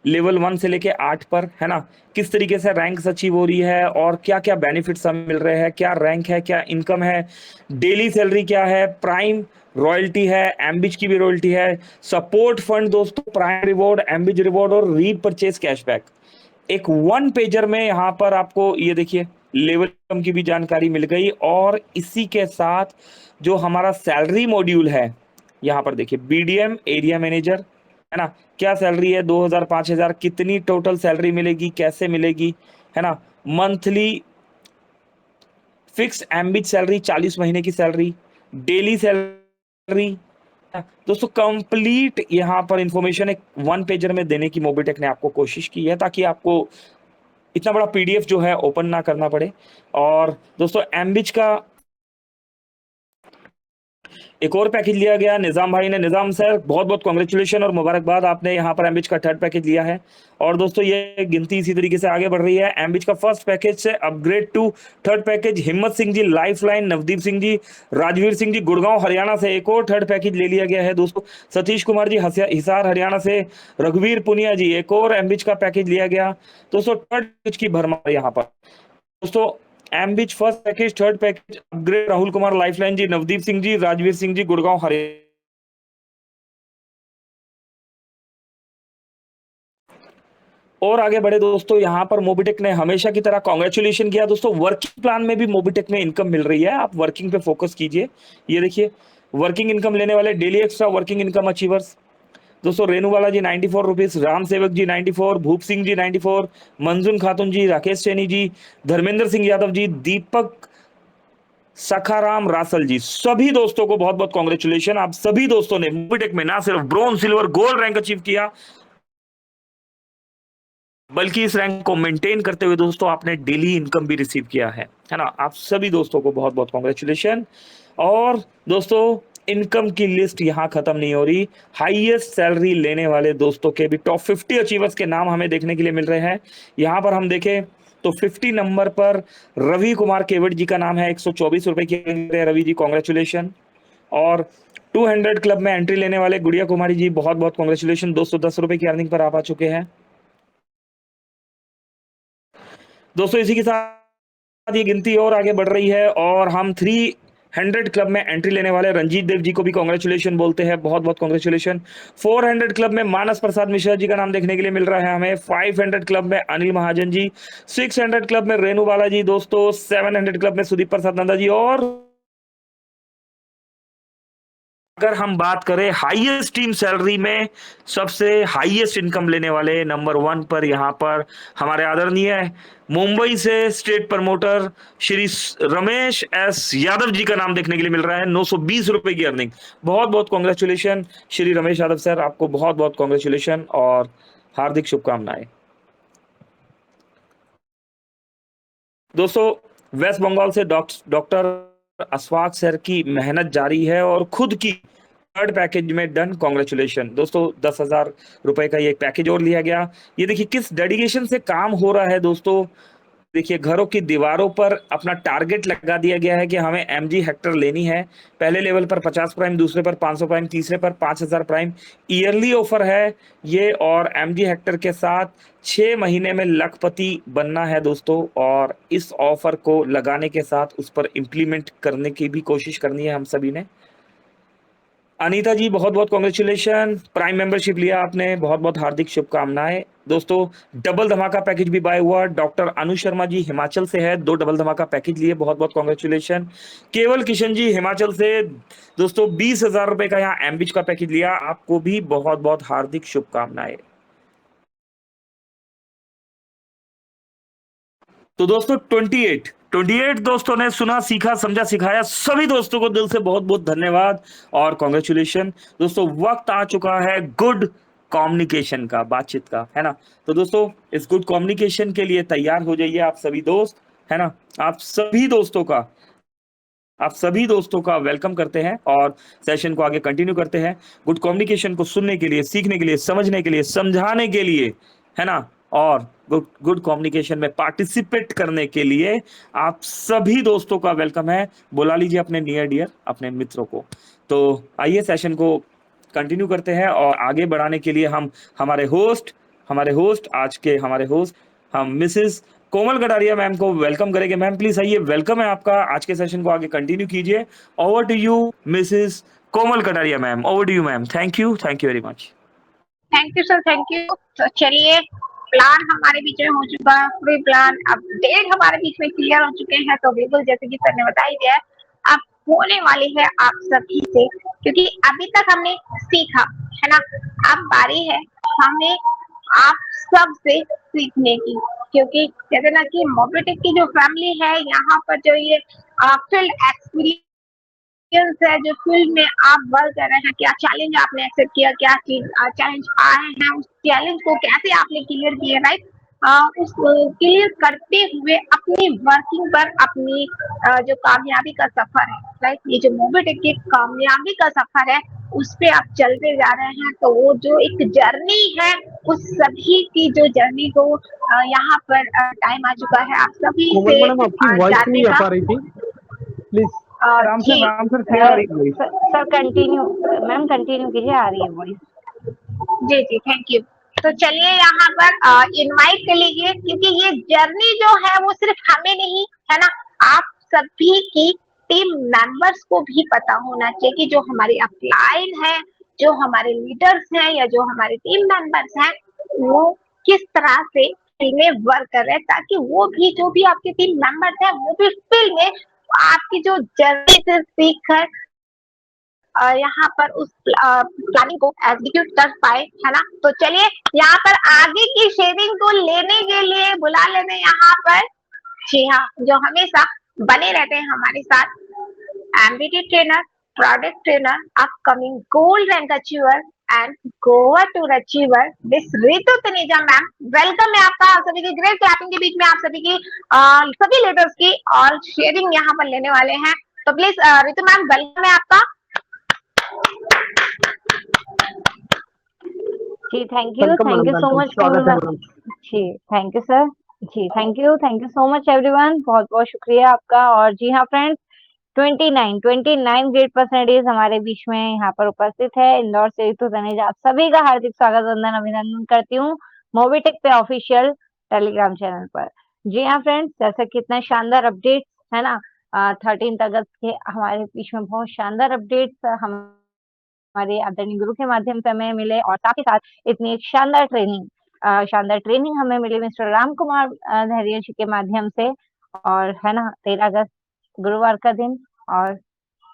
लेवल 1 से लेके 8 पर, है ना, किस तरीके से रैंक्स अचीव हो रही है और क्या क्या बेनिफिट्स हमें मिल रहे हैं, क्या रैंक है, क्या इनकम है, डेली सैलरी क्या है, प्राइम रॉयल्टी है, एमबिच की भी रॉयल्टी है, सपोर्ट फंड दोस्तों, प्राइम रिवॉर्ड, एमबिच रिवॉर्ड और रीपरचेज कैशबैक। एक 1 पेजर में यहाँ पर आपको ये देखिए लेवल इनकम की भी जानकारी मिल गई। और इसी के साथ जो हमारा सैलरी मॉड्यूल है, यहाँ पर देखिए बीडीएम एरिया मैनेजर, है ना, क्या सैलरी है, 2000 5000, कितनी टोटल सैलरी मिलेगी, कैसे मिलेगी, है ना, मंथली फिक्स एमबिच सैलरी, 40 महीने की सैलरी, डेली सैलरी। दोस्तों कंप्लीट यहाँ पर इंफॉर्मेशन एक 1 पेजर में देने की मोबिटेक ने आपको कोशिश की है, ताकि आपको इतना बड़ा पीडीएफ जो है ओपन ना करना पड़े। और दोस्तों एमबिच का एक और पैकेज लिया गया निजाम भाई ने। निजाम सर बहुत बहुत कांग्रेचुलेशन और मुबारकबाद, आपने यहाँ पर एमबिच का 3rd पैकेज लिया है। और दोस्तों ये गिनती इसी तरीके से आगे बढ़ रही है। एमबिच का 1st पैकेज से अपग्रेड टू 3rd पैकेज हिम्मत सिंह जी लाइफलाइन, नवदीप सिंह जी, राजवीर सिंह जी गुड़गांव हरियाणा से एक और 3rd पैकेज ले लिया गया है दोस्तों। सतीश कुमार जी हिसार हरियाणा से, रघुवीर पुनिया जी एक और एमबिच का पैकेज लिया गया दोस्तों। 3rd पैकेज की भरमार यहाँ पर दोस्तों, एमबिच 1st package, 3rd package upgrade, Rahul Kumar lifeline ji, Navdeep Singh ji, Rajveer Singh ji Gurgaon Haryana. और आगे बढ़े दोस्तों, यहाँ पर मोबिटेक ने हमेशा की तरह कांग्रेचुलेशन किया दोस्तों। वर्किंग प्लान में भी मोबिटेक में इनकम मिल रही है, आप वर्किंग पे फोकस कीजिए। ये देखिए वर्किंग इनकम लेने वाले daily extra working income achievers दोस्तों, रेणुवाला जी 94 रुपीज, राम सेवक जी 94, भूप सिंह जी 94, मंजून खातून जी, राकेश सैनी जी, धर्मेंद्र सिंह यादव जी, दीपक सखाराम रासल जी, सभी दोस्तों को बहुत बहुत कांग्रेचुलेशन। आप सभी दोस्तों ने मोबिटेक में ना सिर्फ bronze, silver, gold rank achieve किया, बल्कि इस रैंक को मेंटेन करते हुए दोस्तों आपने डेली इनकम भी रिसीव किया है ना। आप सभी दोस्तों को बहुत बहुत कांग्रेचुलेशन। और दोस्तों इनकम की लिस्ट यहाँ खत्म नहीं हो रही, हाईएस्ट सैलरी लेने वाले दोस्तों के भी टॉप 50 अचीवर्स के नाम हमें देखने के लिए मिल रहे हैं। यहाँ पर हम देखें तो 50 नंबर पर रवि कुमार केवट जी का नाम है, 124 रुपए की रवि जी कांग्रेचुलेशन। और 200 क्लब में एंट्री लेने वाले गुड़िया कुमारी जी बहुत बहुत कांग्रेचुलेशन, 210 रुपए की अर्निंग पर आप आ चुके हैं दोस्तों। इसी के साथ ये गिनती और आगे बढ़ रही है और हम 300 क्लब में एंट्री लेने वाले रंजीत देव जी को भी कांग्रेचुलेशन बोलते हैं, बहुत बहुत कांग्रेचुलेशन। 400 क्लब में मानस प्रसाद मिश्रा जी का नाम देखने के लिए मिल रहा है हमें। 500 क्लब में अनिल महाजन जी, 600 क्लब में रेणु बाला जी दोस्तों, 700 क्लब में सुदीप प्रसाद नंदा जी। और अगर हम बात करें हाईएस्ट टीम सैलरी में सबसे हाईएस्ट इनकम लेने वाले नंबर 1 पर यहाँ पर हमारे आदरणीय मुंबई से state promoter Shri Ramesh S Yadav ji का नाम देखने के लिए मिल रहा है, 920 रुपए की अर्निंग। बहुत बहुत कांग्रेचुलेशन श्री रमेश यादव सर, आपको बहुत बहुत कांग्रेचुलेशन और हार्दिक शुभकामनाएं। दोस्तों वेस्ट बंगाल से डॉक्टर अशफाक सर की मेहनत जारी है और खुद की थर्ड पैकेज में डन। कॉन्ग्रेचुलेशन दोस्तों, 10,000 रुपए का ये पैकेज और लिया गया। ये देखिए किस डेडिकेशन से काम हो रहा है दोस्तों। देखिए घरों की दीवारों पर अपना टारगेट लगा दिया गया है कि हमें एमजी हेक्टर लेनी है। पहले लेवल पर 50 प्राइम, दूसरे पर 500 प्राइम, तीसरे पर 5,000 प्राइम। ईयरली ऑफर है ये, और एमजी हेक्टर के साथ 6 महीने में लखपति बनना है दोस्तों। और इस ऑफर को लगाने के साथ उस पर इम्प्लीमेंट करने की भी कोशिश करनी है हम सभी ने। अनीता जी बहुत बहुत कॉन्ग्रेचुलेशन, प्राइम मेंबरशिप लिया आपने, बहुत बहुत हार्दिक शुभकामनाएं। दोस्तों डबल धमाका पैकेज भी बाय हुआ। डॉक्टर अनु शर्मा जी हिमाचल से है, 2 डबल धमाका पैकेज लिए, बहुत बहुत कॉन्ग्रेचुलेशन। केवल किशन जी हिमाचल से दोस्तों 20,000 रुपए का यहाँ एमबिच का पैकेज लिया, आपको भी बहुत बहुत हार्दिक शुभकामनाएं। तो दोस्तों 28 दोस्तों ने सुना, सीखा, समझा, सिखाया। सभी दोस्तों को दिल से बहुत बहुत धन्यवाद और कॉन्ग्रेचुलेशन। दोस्तों वक्त आ चुका है गुड कम्युनिकेशन का, बातचीत का, है ना। तो दोस्तों इस गुड कम्युनिकेशन के लिए तैयार हो जाइए आप सभी दोस्त, है ना। आप सभी दोस्तों का वेलकम करते हैं और सेशन को आगे कंटिन्यू करते हैं। गुड कम्युनिकेशन को सुनने के लिए, सीखने के लिए, समझने के लिए, समझाने के लिए, है ना, और गुड कम्युनिकेशन में पार्टिसिपेट करने के लिए आप सभी दोस्तों का वेलकम है। बुला लीजिए अपने नियर डियर, अपने मित्रों को। तो आइए सेशन को कंटिन्यू करते हैं और आगे बढ़ाने के लिए हम हमारे होस्ट हम मिसेस कोमल कटारिया मैम को वेलकम करेंगे। मैम प्लीज आइए, वेलकम है आपका। आज के सेशन को आगे कंटिन्यू कीजिए। Over to you Mrs Komal Kataria ma'am, over to you ma'am. Thank you very much. Thank you sir, thank you. तो चलिए, प्लान हमारे बीच में हो चुका है, पूरी प्लान अपडेट हमारे बीच में क्लियर हो चुके हैं। तो बिल्कुल जैसे कि सर ने बताई दिया है, अब होने वाली है आप सभी से, क्योंकि अभी तक हमने सीखा, है ना। अब बारी है हमें आप सब से सीखने की, क्योंकि कहते ना कि मोबिटेक की जो फैमिली है, यहाँ पर जो ये फील्ड एक्सपीरियंस है, जो फील्ड में आप वर्क कर रहे हैं, क्या चैलेंज आपने एक्सेप्ट किया, क्या चैलेंज आए हैं, उस चैलेंज को कैसे आपने क्लियर किया, राइट। उस क्लियर करते हुए अपनी वर्किंग पर अपनी जो कामयाबी का सफर है, राइट, ये जो मोबिटेक की कामयाबी का सफर है, उस पे आप चलते जा रहे हैं। तो वो जो एक जर्नी है, उस सभी की जो जर्नी को यहाँ पर टाइम आ चुका है आप सभी कोमल से मैडम आपकी वॉइस जानने नहीं आ का। पा रही थी, please. Sir continue, ma'am continue कीजिए, आ रही है वॉइस। जी जी, थैंक यू। तो चलिए यहाँ पर इनवाइट कर लीजिए, क्योंकि ये जर्नी जो है वो सिर्फ हमें नहीं, है ना, आप सभी की टीम मेंबर्स को भी पता होना चाहिए कि जो हमारी अपलाइन है, जो हमारे लीडर्स हैं या जो हमारे टीम मेंबर्स हैं, वो किस तरह से फील्ड में वर्क कर रहे हैं, ताकि वो भी जो भी आपके टीम मेंबर्स हैं वो भी फील्ड में आपकी जो जर्नी से सीख कर यहाँ पर उस प्लानिंग को एग्जीक्यूट कर पाए, है ना। तो चलिए यहाँ पर आगे की शेयरिंग को लेने के लिए बुला लेते हैं यहाँ पर, जी हाँ, जो हमेशा बने रहते हैं हमारे साथ, MBT trainer, product trainer, upcoming gold rank achiever and Goa tour achiever, miss Ritu Taneja ma'am. Welcome है आपका, आप सभी की ग्रेट क्लैपिंग के बीच में आप सभी की सभी लीडर्स की और शेयरिंग यहाँ पर लेने वाले हैं। तो प्लीज रितु मैम, वेलकम है आपका। जी थैंक यू सो मच जी, थैंक यू सर जी, thank you so much everyone, बहुत बहुत शुक्रिया आपका। और जी हाँ फ्रेंड्स, 29 ग्रेड परसेंटेज हमारे बीच में यहाँ पर उपस्थित है। इंदौर से रितु तनेजा, आप सभी का हार्दिक स्वागत, वंदन, अभिनंदन करती हूँ मोबिटेक पे ऑफिशियल टेलीग्राम चैनल पर। जी हाँ फ्रेंड्स, जैसा कि इतना शानदार अपडेट है ना, 13 अगस्त के हमारे बीच में बहुत शानदार अपडेट्स हमारे आदरणीय गुरु के माध्यम से हमें मिले, और साथ ही साथ इतनी एक शानदार ट्रेनिंग हमें मिली मिस्टर राम कुमार धैर्य जी के माध्यम से। और है ना, 13 अगस्त गुरुवार का दिन, और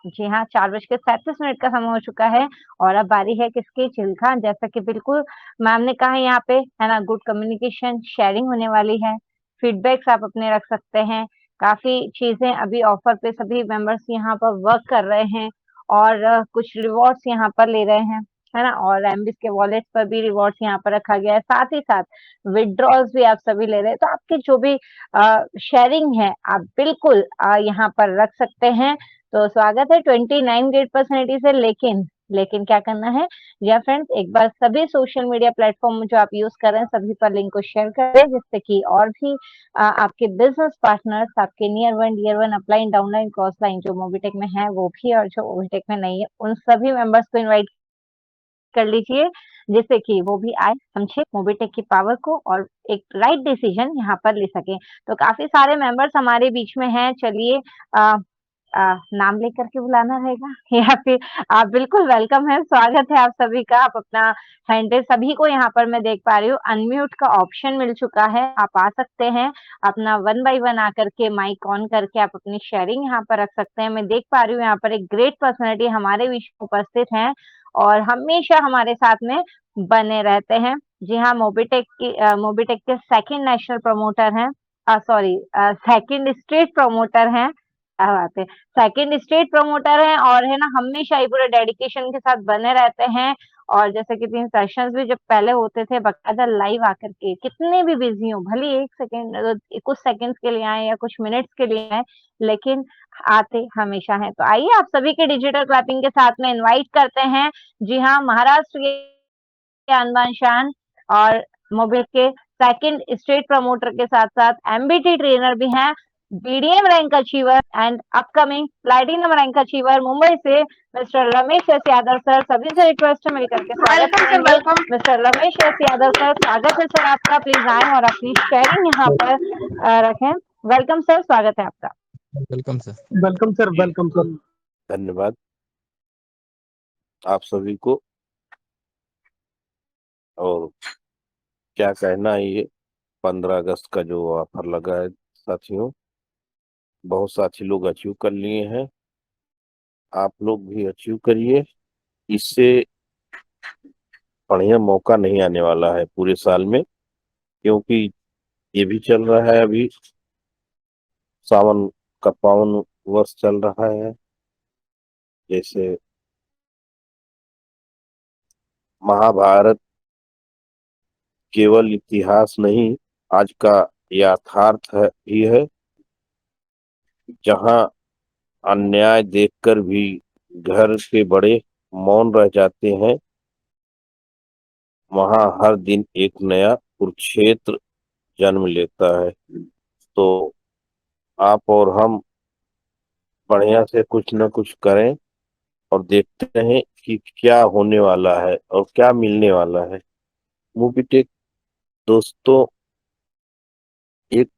जी हाँ 4:37 का समय हो चुका है। और अब बारी है किसकी, चिल्खा। जैसा कि बिल्कुल मैम ने कहा यहाँ पे, है ना, गुड कम्युनिकेशन शेयरिंग होने वाली है, फीडबैक्स आप अपने रख सकते हैं। काफी चीजें अभी ऑफर पे सभी मेंबर्स यहाँ पर वर्क कर रहे हैं और कुछ रिवॉर्ड्स यहाँ पर ले रहे हैं, है ना। और एमबीस के वॉलेट पर भी रिवॉर्ड्स यहाँ पर रखा गया है, साथ ही साथ विड्रॉल्स भी आप सभी ले रहे हैं, तो आपके जो भी शेयरिंग है आप बिल्कुल यहाँ पर रख सकते हैं। तो स्वागत है 29 ग्रेड पर्सनैलिटी से। लेकिन क्या करना है या फ्रेंड्स, एक बार सभी सोशल मीडिया प्लेटफॉर्म जो आप यूज कर रहे हैं सभी पर लिंक को शेयर करें, जिससे कि और भी आपके बिजनेस पार्टनर्स, आपके near one dear one upline downline cross line जो मोबिटेक में है वो भी, और जो मोबिटेक में नहीं है उन सभी मेंबर्स को इनवाइट कर लीजिए, जिससे कि वो भी आए, समझे मोबिटेक की पावर को और एक राइट डिसीजन यहाँ पर ले सके। तो काफी सारे मेंबर्स हमारे बीच में हैं। चलिए नाम लेकर के बुलाना रहेगा या फिर आप बिल्कुल वेलकम है, स्वागत है आप सभी का। आप अपना हैंडल, सभी को यहाँ पर मैं देख पा रही हूँ अनम्यूट का ऑप्शन मिल चुका है, आप आ सकते हैं अपना वन बाय वन आकर के माइक ऑन करके आप अपनी शेयरिंग यहाँ पर रख सकते हैं। मैं देख पा रही हूँ यहाँ पर एक ग्रेट पर्सनैलिटी हमारे बीच में उपस्थित हैं और हमेशा हमारे साथ में बने रहते हैं। जी हाँ, मोबिटेक के सेकंड नेशनल प्रमोटर हैं, सॉरी सेकंड स्टेट प्रमोटर हैं, क्या बात है, सेकंड स्टेट प्रमोटर हैं और है ना हमेशा ही पूरे डेडिकेशन के साथ बने रहते हैं। और जैसे कि 3 सेशंस भी जब पहले होते थे बकायदा लाइव आकर के, कितने भी बिजी हो, भले एक सेकंड कुछ सेकंड्स के लिए आए या कुछ मिनट्स के लिए आए, लेकिन आते हमेशा हैं। तो आइए आप सभी के डिजिटल क्लैपिंग के साथ में इनवाइट करते हैं। जी हाँ, महाराष्ट्र के अनबान शान और मोबिल के सेकंड स्टेट प्रमोटर के साथ साथ एमबीटी ट्रेनर भी हैं, BDM rank achiever and upcoming platinum rank achiever Mumbai से mister Ramesh S Yadav sir. सभी से रिक्वेस्ट है मिलकर के स्वागत करेंगे। Mister Ramesh S Yadav sir, स्वागत है सर आपका, प्लीज आए और अपनी शेयरिंग यहाँ पर रखें। वेलकम सर, स्वागत है आपका। Welcome sir. Welcome sir, welcome sir. धन्यवाद आप सभी को। और क्या कहना है, ये 15 अगस्त का जो ऑफर लगा है साथियों, बहुत साथी लोग अचीव कर लिए हैं, आप लोग भी अचीव करिए। इससे बढ़िया मौका नहीं आने वाला है पूरे साल में, क्योंकि ये भी चल रहा है अभी सावन का पावन वर्ष चल रहा है। जैसे महाभारत केवल इतिहास नहीं, आज का यथार्थ भी है। जहां अन्याय देखकर भी घर के बड़े मौन रह जाते हैं, वहां हर दिन एक नया कुरुक्षेत्र जन्म लेता है। तो आप और हम बढ़िया से कुछ न कुछ करें और देखते हैं कि क्या होने वाला है और क्या मिलने वाला है। मूवीटेक दोस्तों एक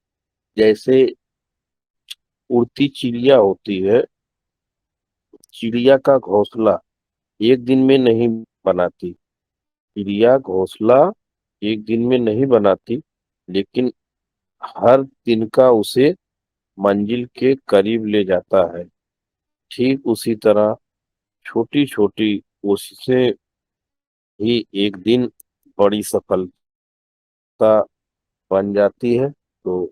जैसे उड़ती चिड़िया होती है, चिड़िया का घोंसला एक दिन में नहीं बनाती, चिड़िया घोंसला एक दिन में नहीं बनाती, लेकिन हर तिनका उसे मंजिल के करीब ले जाता है। ठीक उसी तरह छोटी छोटी कोशिशें ही एक दिन बड़ी सफलता बन जाती है। तो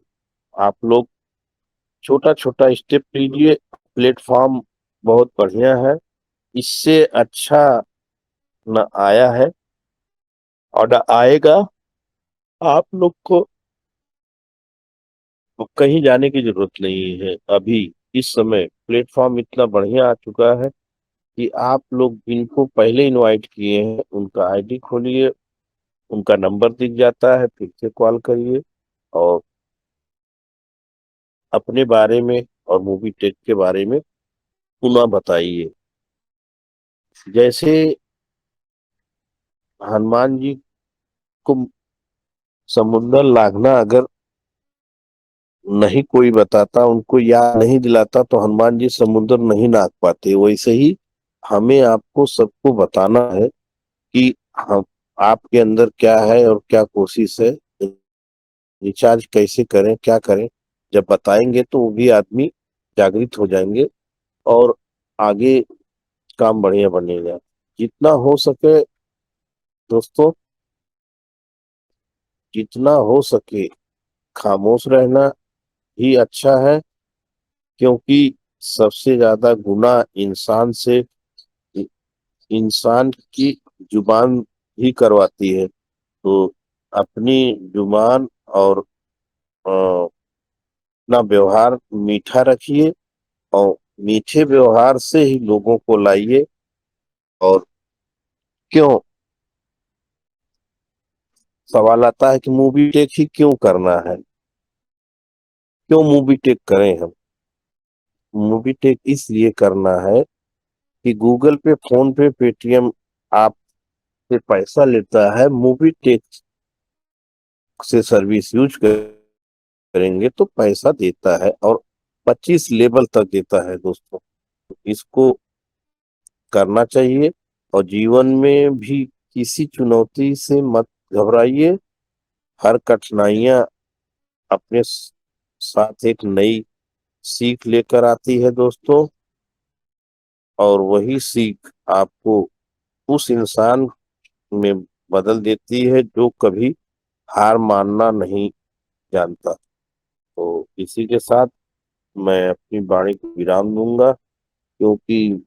आप लोग छोटा छोटा स्टेप लीजिए, प्लेटफॉर्म बहुत बढ़िया है, इससे अच्छा न आया है और न आएगा। आप लोग को कहीं जाने की जरूरत नहीं है। अभी इस समय प्लेटफॉर्म इतना बढ़िया आ चुका है कि आप लोग जिनको पहले इनवाइट किए हैं उनका आईडी खोलिए, उनका नंबर दिख जाता है, फिर से कॉल करिए और अपने बारे में और मूवी टेक के बारे में पुनः बताइए। जैसे हनुमान जी को समुद्र लांघना अगर नहीं कोई बताता, उनको याद नहीं दिलाता, तो हनुमान जी समुद्र नहीं नाप पाते। वैसे ही हमें आपको सबको बताना है कि हम आपके अंदर क्या है और क्या कोशिश है, रिचार्ज कैसे करें, क्या करें। जब बताएंगे तो वो भी आदमी जागृत हो जाएंगे और आगे काम बढ़िया बनेगा। जितना हो सके दोस्तों, जितना हो सके खामोश रहना ही अच्छा है, क्योंकि सबसे ज्यादा गुनाह इंसान की जुबान ही करवाती है। तो अपनी जुबान और अपना व्यवहार मीठा रखिए और मीठे व्यवहार से ही लोगों को लाइए। और क्यों सवाल आता है कि मूवी टेक ही क्यों करना है, क्यों मूवी टेक करें हम? मूवी टेक इसलिए करना है कि गूगल पे, फोन पे, पेटीएम आप से पैसा लेता है, मूवी टेक से सर्विस यूज करेंगे तो पैसा देता है और 25 लेवल तक देता है दोस्तों। इसको करना चाहिए और जीवन में भी किसी चुनौती से मत घबराइए। हर कठिनाइयां अपने साथ एक नई सीख लेकर आती है दोस्तों, और वही सीख आपको उस इंसान में बदल देती है जो कभी हार मानना नहीं जानता। तो इसी के साथ मैं अपनी वाणी को विराम दूंगा, क्योंकि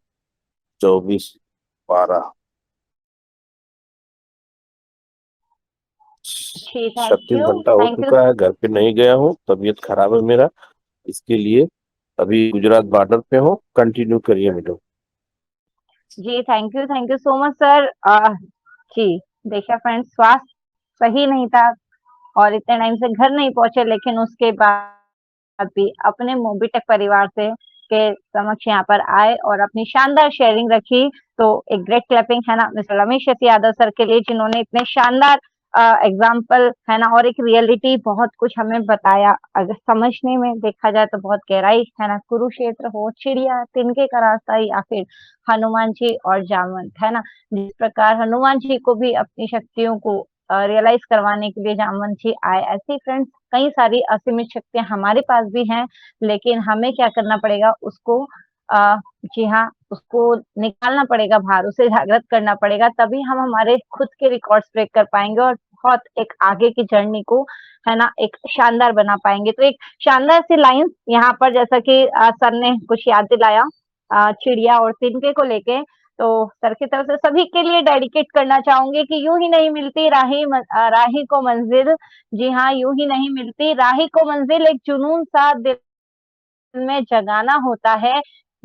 24/12 जी, थैंक 36 यू, घंटा हो थैंक यू। चुका है, घर पे नहीं गया हूँ, तबीयत खराब है मेरा, इसके लिए अभी गुजरात बॉर्डर पे हूँ। कंटिन्यू करिए मैडम। जी, thank you so much sir. जी, देखिए फ्रेंड्स, स्वास्थ्य सही नहीं था और इतने टाइम से घर नहीं पहुंचे, लेकिन उसके बाद भी अपने मोबिटेक परिवार से के समक्ष यहाँ पर आए और अपनी शानदार शेयरिंग रखी। तो एक ग्रेट क्लैपिंग है ना मिस्टर रमेश यादव सर के लिए, जिन्होंने इतने शानदार एग्जाम्पल है ना और एक रियलिटी बहुत कुछ हमें बताया। अगर समझने में देखा जाए तो बहुत गहराई है ना, कुरुक्षेत्र हो, चिड़िया, तिनके का रास्ता या फिर हनुमान जी और जामवंत, है ना। जिस प्रकार हनुमान जी को भी अपनी शक्तियों को रियलाइज करवाने के लिए जामवंत जी आए, ऐसे ही फ्रेंड्स कई सारी असीमित शक्तियां हमारे पास भी हैं, लेकिन हमें क्या करना पड़ेगा, उसको अ, जी हाँ, उसको निकालना पड़ेगा बाहर, उसे जागृत करना पड़ेगा, तभी हम हमारे खुद के रिकॉर्ड्स ब्रेक कर पाएंगे और बहुत एक आगे की जर्नी को है ना एक शानदार बना पाएंगे। तो एक शानदार सी लाइंस यहाँ पर, जैसा कि सर ने कुछ याद दिलाया चिड़िया और तिनके को लेके, तो सर की तरफ से सभी के लिए डेडिकेट करना चाहूंगी कि यूं ही नहीं मिलती राही को मंजिल। जी हाँ, यूं ही नहीं मिलती राही को मंजिल, एक जुनून सा दिल में जगाना होता है।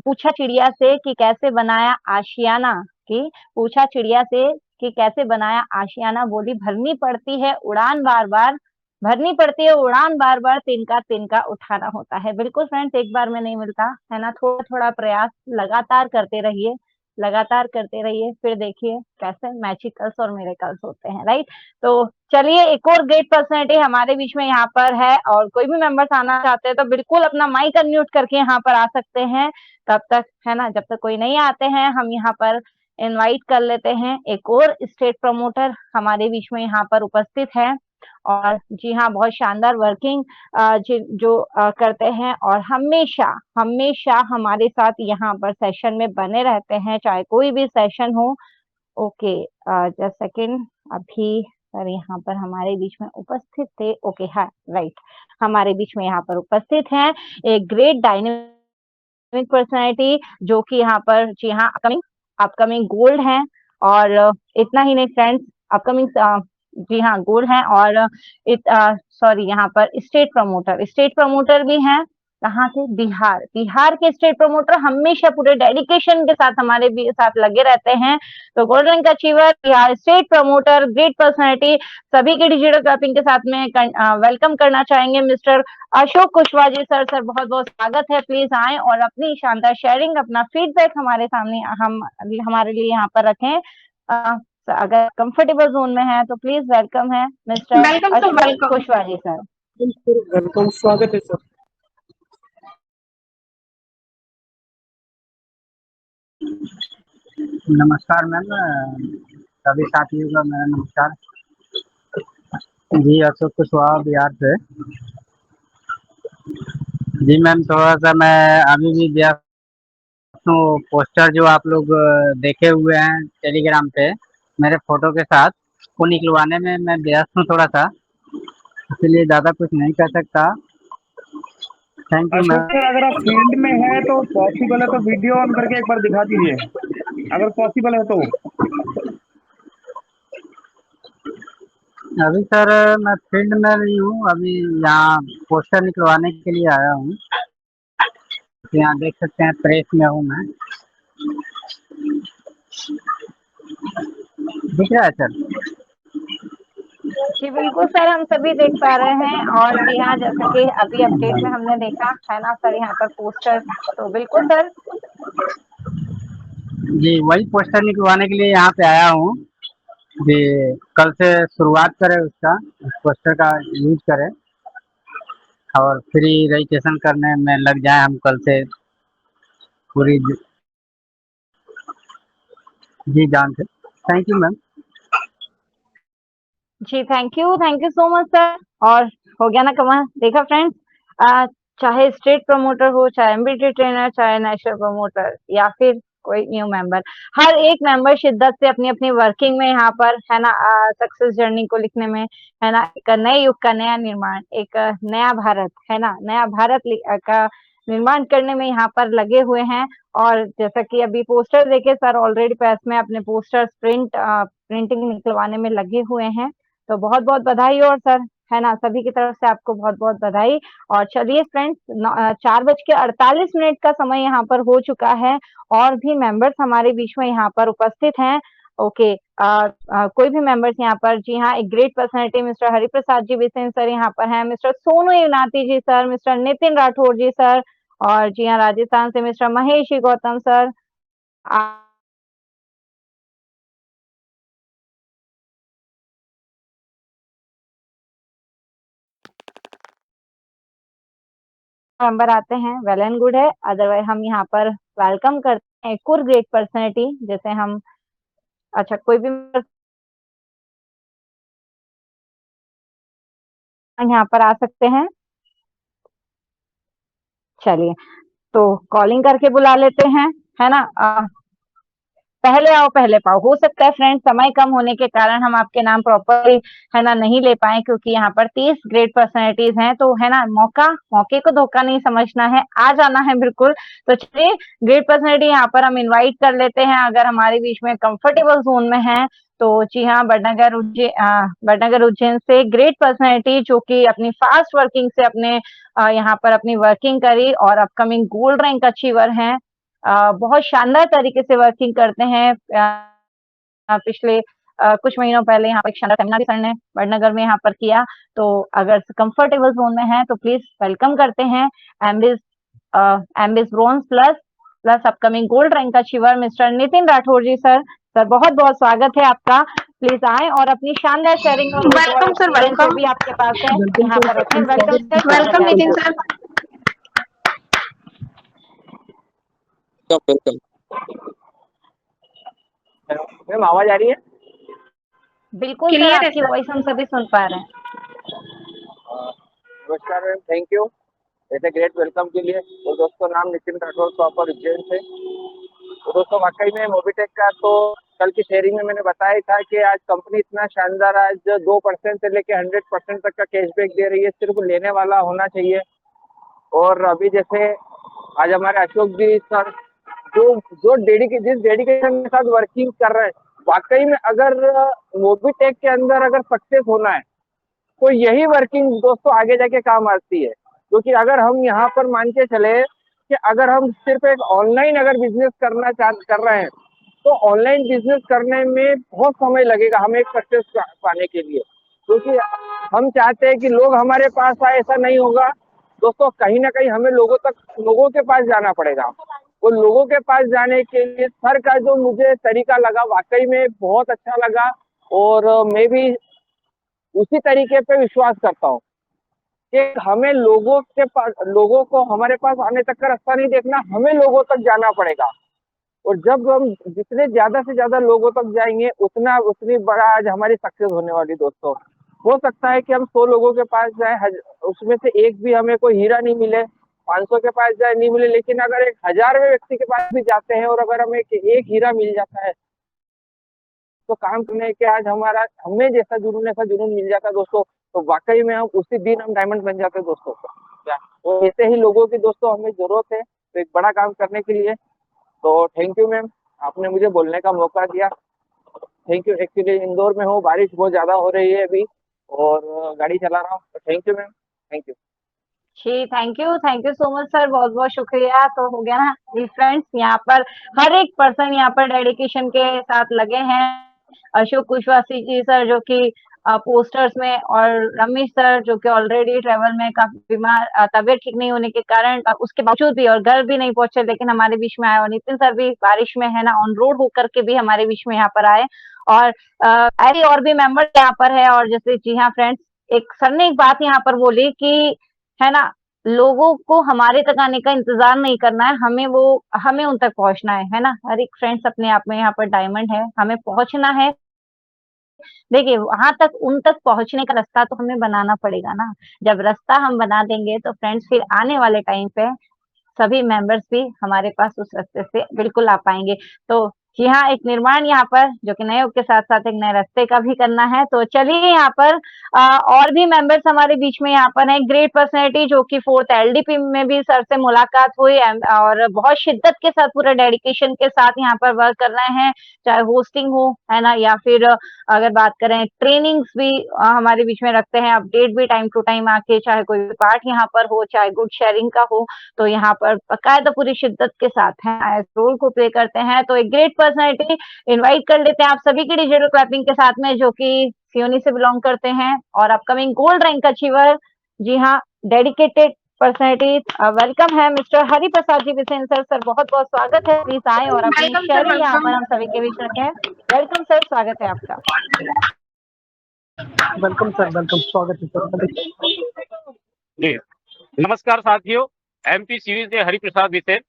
पूछा चिड़िया से कि कैसे बनाया आशियाना, कि पूछा चिड़िया से कि कैसे बनाया आशियाना, बोली भरनी पड़ती है उड़ान बार बार, भरनी पड़ती है उड़ान बार बार, तिनका तिनका उठाना होता है। बिल्कुल फ्रेंड्स, एक बार में नहीं मिलता है ना, थोड़ा थोड़ा प्रयास लगातार करते रहिए, लगातार करते रहिए, फिर देखिए कैसे मैजिकल्स और मिरेकल्स होते हैं, राइट। तो चलिए, एक और ग्रेट पर्सनैलिटी हमारे बीच में यहाँ पर है, और कोई भी मेंबर्स आना चाहते हैं तो बिल्कुल अपना माइक अनम्यूट करके यहाँ पर आ सकते हैं। तब तक है ना, जब तक कोई नहीं आते हैं, हम यहाँ पर इनवाइट कर लेते हैं एक और स्टेट प्रमोटर हमारे बीच में यहाँ पर उपस्थित है, और जी हाँ, बहुत शानदार वर्किंग जो करते हैं और हमेशा हमेशा हमारे साथ यहाँ पर सेशन में बने रहते हैं, चाहे कोई भी सेशन हो। ओके, जस्ट सेकंड, अभी सर यहाँ पर हमारे बीच में उपस्थित थे। ओके, हाँ, राइट, हमारे बीच में यहाँ पर उपस्थित हैं एक ग्रेट डायनेमिक पर्सनैलिटी, जो कि यहाँ पर जी हाँ अपकमिंग अपकमिंग गोल्ड हैं, और इतना ही नहीं फ्रेंड्स, अपकमिंग जी हाँ गोल्ड हैं, और सॉरी यहाँ पर स्टेट प्रमोटर भी हैं। कहाँ से? बिहार, बिहार के स्टेट प्रमोटर हमेशा पूरे डेडिकेशन के साथ हमारे भी साथ लगे रहते हैं। तो gold rank achiever, Bihar state promoter, great personality, सभी के डिजिटल क्लैपिंग के साथ में वेलकम करना चाहेंगे मिस्टर अशोक कुशवाहा जी। सर बहुत बहुत स्वागत है, प्लीज आए और अपनी शानदार शेयरिंग, अपना फीडबैक हमारे सामने हमारे लिए यहाँ पर रखें। अगर कंफर्टेबल जोन में है तो प्लीज वेलकम है mister welcome sir, Ashok welcome. Kushwaha ji sir. Welcome, स्वागत है सर। नमस्कार मैम, सभी साथियों का मेरा नमस्कार। जी, अशोक कुशवाहा बिहार से। जी मैम, थोड़ा सा मैं अभी भी व्यस्त हूँ। पोस्टर जो आप लोग देखे हुए हैं टेलीग्राम पे मेरे फोटो के साथ, वो निकलवाने में मैं व्यस्त हूँ थोड़ा सा, इसलिए ज़्यादा कुछ नहीं कर सकता। Thank you Ashok ma'am. Sir, अगर आप फील्ड में हैं तो पॉसिबल है तो वीडियो ऑन करके एक बार दिखा दीजिए, अगर पॉसिबल है तो। अभी सर मैं फील्ड में नहीं हूँ, अभी यहाँ पोस्टर निकलवाने के लिए आया हूँ। तो यहाँ देख सकते हैं प्रेस में हूँ मैं। दिख रहा है सर? जी बिल्कुल सर, हम सभी देख पा रहे हैं। और जी हाँ, जैसा कि अभी अपडेट में हमने देखा है ना सर, यहाँ पर पोस्टर, तो बिल्कुल सर। जी वही पोस्टर निकलवाने के लिए यहाँ पे आया हूँ कि कल से शुरुआत करें उसका, उस पोस्टर का यूज करें और फ्री रजिस्ट्रेशन करने में लग जाए हम कल से पूरी जी जान से। Thank you ma'am. जी thank you so much sir. और हो गया ना कमाल, देखा फ्रेंड्स, चाहे स्टेट प्रमोटर हो, चाहे एमबीटी ट्रेनर, चाहे नेशनल प्रमोटर, या फिर कोई न्यू मेंबर, हर एक मेंबर शिद्दत से अपनी अपनी वर्किंग में यहाँ पर है ना सक्सेस जर्नी को लिखने में, है ना, एक नए युग का नया निर्माण, एक नया भारत, है ना, नया भारत का निर्माण करने में यहाँ पर लगे हुए हैं। और जैसा कि अभी पोस्टर देखे सर, ऑलरेडी प्रेस में अपने पोस्टर्स प्रिंटिंग निकलवाने में लगे हुए हैं। तो बहुत बहुत बधाई। और सर है ना, सभी की तरफ से आपको बहुत बहुत बधाई। और चलिए फ्रेंड्स, 4:48 का समय यहाँ पर हो चुका है और भी मेंबर्स हमारे बीच में यहाँ पर उपस्थित हैं। ओके, कोई भी मेंबर्स यहाँ पर, जी हाँ, एक great personality mister Hariprasad ji Bisen sir यहाँ पर हैं, मिस्टर सोनू युनाती जी sir, mister Nitin Rathore ji sir, और जी हाँ, राजस्थान से mister Mahesh Gautam sir. Member आते हैं, वेल एंड गुड है, अदरवाइज हम यहाँ पर वेलकम करते हैं एक और ग्रेट पर्सनैलिटी, जैसे हम, अच्छा कोई भी यहाँ पर आ सकते हैं। चलिए, तो कॉलिंग करके बुला लेते हैं, है ना। पहले आओ पहले पाओ, हो सकता है फ्रेंड समय कम होने के कारण हम आपके नाम प्रॉपरली है ना नहीं ले पाए, क्योंकि यहाँ पर 30 ग्रेट पर्सनैलिटीज हैं, तो है ना, मौके को धोखा नहीं समझना है, आ जाना है बिल्कुल। तो चलिए, ग्रेट पर्सनैलिटी यहाँ पर हम इनवाइट कर लेते हैं, अगर हमारे बीच में कंफर्टेबल जोन में है तो। जी हाँ, बड़नगर उज्जैन से ग्रेट पर्सनैलिटी, जो कि अपनी फास्ट वर्किंग से अपने यहाँ पर अपनी वर्किंग करी और अपकमिंग गोल्ड रैंक अचीवर हैं। बहुत शानदार तरीके से वर्किंग करते हैं। पिछले कुछ महीनों पहले यहाँ पर एक शानदार सेमिनार भी सर ने वडनगर में यहाँ पर किया। तो अगर कंफर्टेबल जोन में है तो प्लीज वेलकम करते हैं एम्बिस bronze plus upcoming gold rank achiever mister Nitin Rathore ji sir. Sir बहुत बहुत स्वागत है आपका, प्लीज आए और अपनी शानदार शेयरिंग और वेलकम सर, वेलकम। जो भी आपके पास है यहाँ पर रखें। Welcome sir, welcome Nitin sir. Welcome. Ma'am आवाज आ रही है? बिल्कुल सर, क्लियर है आपकी सर। वॉइस हम सभी सुन पा रहे हैं। नमस्कार मैम, थैंक यू ऐसे ग्रेट वेलकम के लिए। तो दोस्तों, नाम नितिन राठौर, प्रॉपर उज्जैन से। तो दोस्तों, वाकई में मोबिटेक का तो कल की शेयरिंग में मैंने बताया था कि आज कंपनी इतना शानदार, आज 2% से लेके 100% तक का कैशबैक दे रही है, सिर्फ लेने वाला होना चाहिए। और अभी जैसे आज हमारे अशोक जी सर जिस डेडिकेशन के साथ वर्किंग कर रहे हैं, वाकई में अगर मोबिटेक के अंदर अगर सक्सेस होना है तो यही वर्किंग दोस्तों आगे जाके काम आती है। क्योंकि अगर हम यहाँ पर मान के चले कि अगर हम सिर्फ एक ऑनलाइन अगर बिजनेस कर रहे हैं तो ऑनलाइन बिजनेस करने में बहुत समय लगेगा हमें एक सक्सेस पाने के लिए। क्योंकि हम चाहते हैं कि लोग हमारे पास आए, ऐसा नहीं होगा दोस्तों। कहीं ना कहीं हमें लोगों के पास जाना पड़ेगा। वो लोगों के पास जाने के लिए सर का जो मुझे तरीका लगा, वाकई में बहुत अच्छा लगा। और मैं भी उसी तरीके पे विश्वास करता हूँ कि हमें लोगों को हमारे पास आने तक का रास्ता नहीं देखना, हमें लोगों तक जाना पड़ेगा। और जब हम जितने ज्यादा से ज्यादा लोगों तक जाएंगे उतनी बड़ा आज हमारी सक्सेस होने वाली दोस्तों। हो सकता है कि हम 100 लोगों के पास जाए, उसमें से एक भी हमें कोई हीरा नहीं मिले, 500 के पास जाए नहीं मिले, लेकिन अगर एक 1000वें व्यक्ति के पास भी जाते हैं और अगर हमें एक हीरा मिल जाता है तो काम करने के आज हमें जैसा जुनून मिल जाता है दोस्तों। तो वाकई में हम उसी दिन हम डायमंड बन जाते हैं दोस्तों। और ऐसे ही लोगों की दोस्तों हमें जरूरत है तो एक बड़ा काम करने के लिए। तो थैंक यू मैम, आपने मुझे बोलने का मौका दिया। Thank you. एक्चुअली इंदौर में हूँ, बारिश बहुत ज्यादा हो रही है अभी, और गाड़ी चला रहा हूँ। तो thank you ma'am, thank you. जी thank you so much sir, बहुत बहुत शुक्रिया। तो हो गया ना जी फ्रेंड्स, यहाँ पर हर एक पर्सन यहाँ पर डेडिकेशन के साथ लगे हैं। अशोक कुशवासी जी सर जो कि पोस्टर्स में, और रमेश सर जो कि ऑलरेडी ट्रेवल में काफी बीमार, तबीयत ठीक नहीं होने के कारण उसके बावजूद भी और घर भी नहीं पहुंचे लेकिन हमारे बीच में आए। और नितिन सर भी बारिश में है ना ऑन रोड होकर के भी हमारे बीच में यहाँ पर आए। और ऐसे और भी मेंबर्स यहाँ पर है। और जैसे जी हाँ फ्रेंड्स, एक सर ने एक बात यहाँ पर बोली कि है ना, लोगों को हमारे तक आने का इंतजार नहीं करना है, हमें उन तक पहुंचना है ना। हर एक फ्रेंड्स अपने आप में यहाँ पर डायमंड है, हमें पहुंचना है। देखिए वहां तक, उन तक पहुंचने का रास्ता तो हमें बनाना पड़ेगा ना। जब रास्ता हम बना देंगे तो फ्रेंड्स फिर आने वाले टाइम पे सभी मेंबर्स भी हमारे पास उस रास्ते से बिल्कुल आ पाएंगे। तो जी हाँ, एक निर्माण यहाँ पर जो कि नए युग के साथ साथ एक नए रास्ते का भी करना है। तो चलिए यहाँ पर और भी मेंबर्स हमारे बीच में यहाँ पर है। ग्रेट पर्सनैलिटी जो कि 4th एलडीपी में भी सर से मुलाकात हुई और बहुत शिद्दत के साथ पूरा डेडिकेशन के साथ यहाँ पर वर्क कर रहे हैं, चाहे होस्टिंग हो है ना, या फिर अगर बात करें ट्रेनिंग्स भी हमारे बीच में रखते हैं, अपडेट भी टाइम टू टाइम आके, चाहे कोई भी पार्ट यहाँ पर हो, चाहे गुड शेयरिंग का हो, तो यहाँ पर बाकायदा पूरी शिद्दत के साथ है इस रोल को प्ले करते हैं। तो एक ग्रेट पर्सनैलिटी इनवाइट कर लेते हैं आप सभी की डिजिटल क्लैपिंग के साथ में, जो कि सियोनी से बिलोंग करते हैं और अपकमिंग गोल्ड रैंक अचीवर। जी हाँ, डेडिकेटेड पर्सनैलिटी। वेलकम है mister Hari Prasad ji Bisen sir. Sir बहुत बहुत स्वागत है, प्लीज आए और अपनी वेलकम सर, शेयरिंग यहाँ पर हम वेलकम। सभी के बीच रखें। वेलकम सर, स्वागत है आपका। वेलकम सर, वेलकम, स्वागत है सर। जी नमस्कार साथियों, एमपी सीरीज से हरिप्रसाद बिसेन